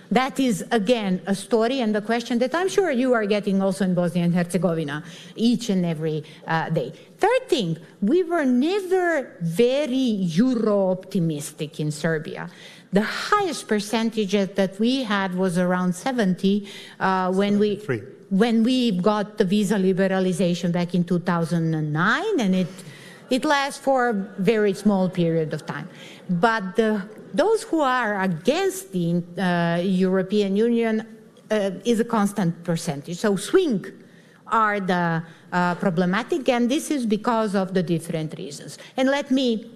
That is, again, a story and a question that I'm sure you are getting also in Bosnia and Herzegovina each and every day. Third thing, we were never very Euro-optimistic in Serbia. The highest percentage that we had was around 70 when we got the visa liberalization back in 2009, and it lasts for a very small period of time. But those who are against the European Union is a constant percentage. So swing are the problematic, and this is because of the different reasons. And let me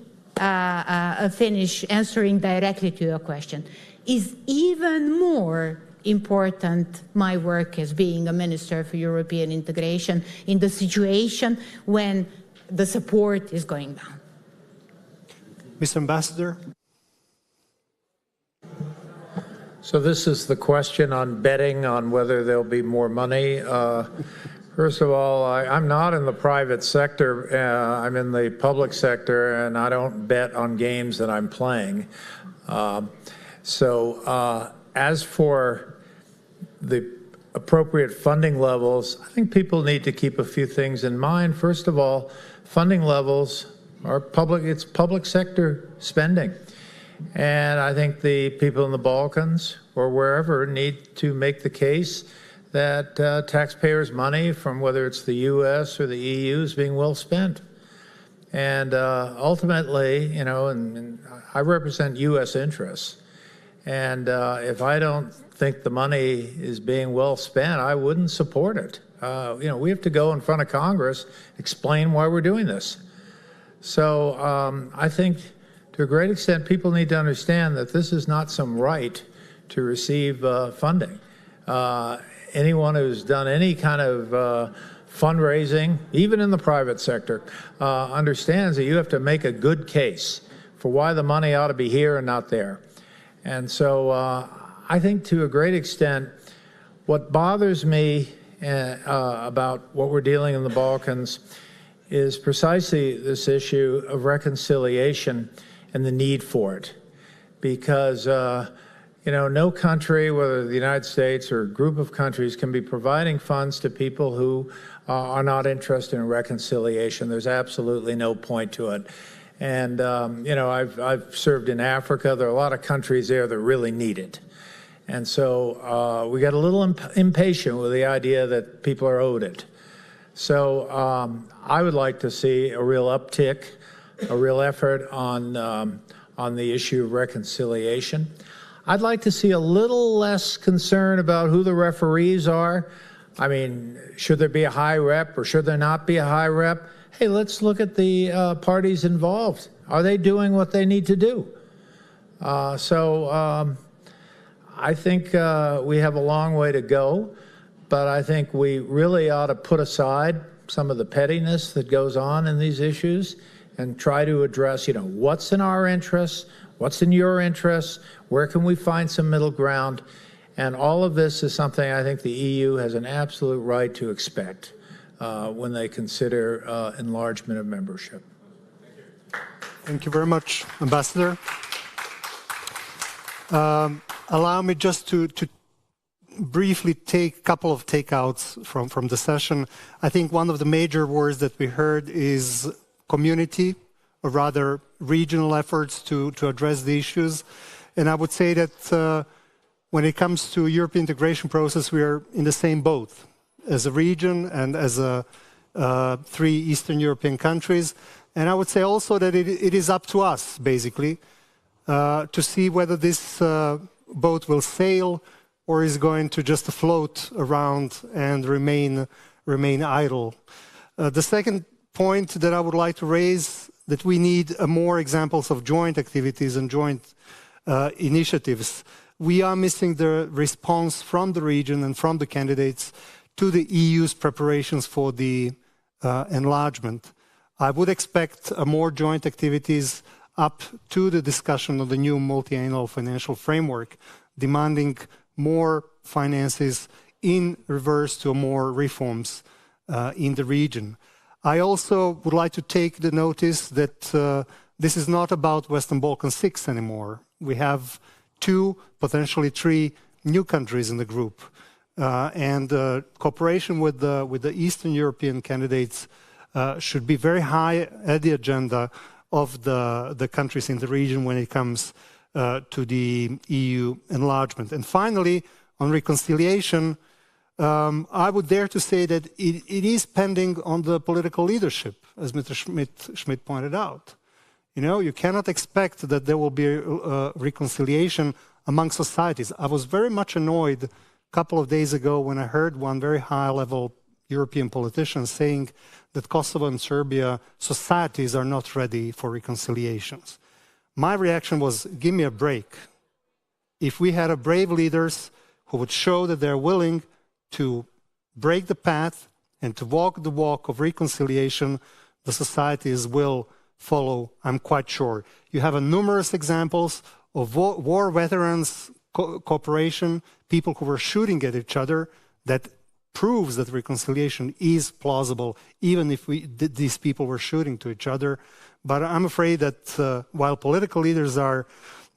finish answering directly to your question. Is even more important my work as being a Minister for European Integration in the situation when the support is going down.
Mr. Ambassador?
So this is the question on betting on whether there'll be more money. First of all, I'm not in the private sector. I'm in the public sector, and I don't bet on games that I'm playing. As for the appropriate funding levels, I think people need to keep a few things in mind. First of all, funding levels are it's public sector spending. And I think the people in the Balkans or wherever need to make the case that taxpayers' money from whether it's the U.S. or the EU is being well spent. And ultimately, and I represent U.S. interests. And if I don't think the money is being well spent, I wouldn't support it. We have to go in front of Congress, explain why we're doing this. So I think to a great extent, people need to understand that this is not some right to receive funding. Anyone who's done any kind of fundraising, even in the private sector, understands that you have to make a good case for why the money ought to be here and not there. And so I think to a great extent, what bothers me about what we're dealing in the Balkans is precisely this issue of reconciliation and the need for it. Because no country, whether the United States or a group of countries, can be providing funds to people who are not interested in reconciliation. There's absolutely no point to it. And, I've served in Africa. There are a lot of countries there that really need it. And so we got a little impatient with the idea that people are owed it. So I would like to see a real uptick, a real effort on on the issue of reconciliation. I'd like to see a little less concern about who the referees are. I mean, should there be a high rep or should there not be a high rep? Hey, let's look at the parties involved. Are they doing what they need to do? I think we have a long way to go, but I think we really ought to put aside some of the pettiness that goes on in these issues and try to address, you know, what's in our interests, what's in your interests, where can we find some middle ground? And all of this is something I think the EU has an absolute right to expect when they consider enlargement of membership.
Thank you very much, Ambassador. Allow me just to briefly take a couple of takeouts from the session. I think one of the major words that we heard is community, or rather regional efforts to address the issues. And I would say that when it comes to European integration process, we are in the same boat as a region and as three Eastern European countries. And I would say also that it is up to us, basically, to see whether this boat will sail or is going to just float around and remain idle. The second point that I would like to raise, that we need more examples of joint activities and joint initiatives. We are missing the response from the region and from the candidates to the EU's preparations for the enlargement. I would expect more joint activities up to the discussion of the new multi-annual financial framework, demanding more finances in reverse to more reforms in the region. I also would like to take the notice that this is not about Western Balkan 6 anymore. We have 2, potentially 3 new countries in the group. And cooperation with the Eastern European candidates should be very high at the agenda of the countries in the region when it comes to the EU enlargement. And finally, on reconciliation, I would dare to say that it is pending on the political leadership, as Mr. Schmidt pointed out. You know, you cannot expect that there will be a reconciliation among societies. I was very much annoyed a couple of days ago when I heard one very high-level European politician saying that Kosovo and Serbia societies are not ready for reconciliations. My reaction was, give me a break. If we had brave leaders who would show that they're willing to break the path and to walk the walk of reconciliation, the societies will follow, I'm quite sure. You have numerous examples of war veterans cooperation, people who were shooting at each other, that proves that reconciliation is plausible, even if these people were shooting to each other. But I'm afraid that while political leaders are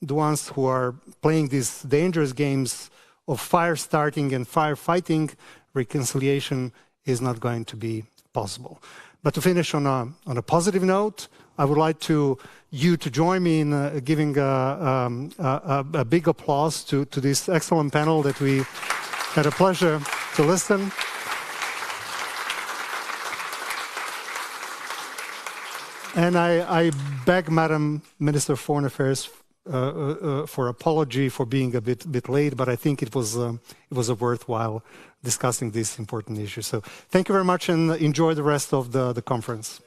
the ones who are playing these dangerous games of fire starting and firefighting, reconciliation is not going to be possible. But to finish on a positive note, I would like you to join me in giving a big applause to this excellent panel that we had a pleasure to listen. And I beg Madam Minister of Foreign Affairs for apology for being a bit late, but I think it was a worthwhile discussing this important issue. So thank you very much and enjoy the rest of the conference.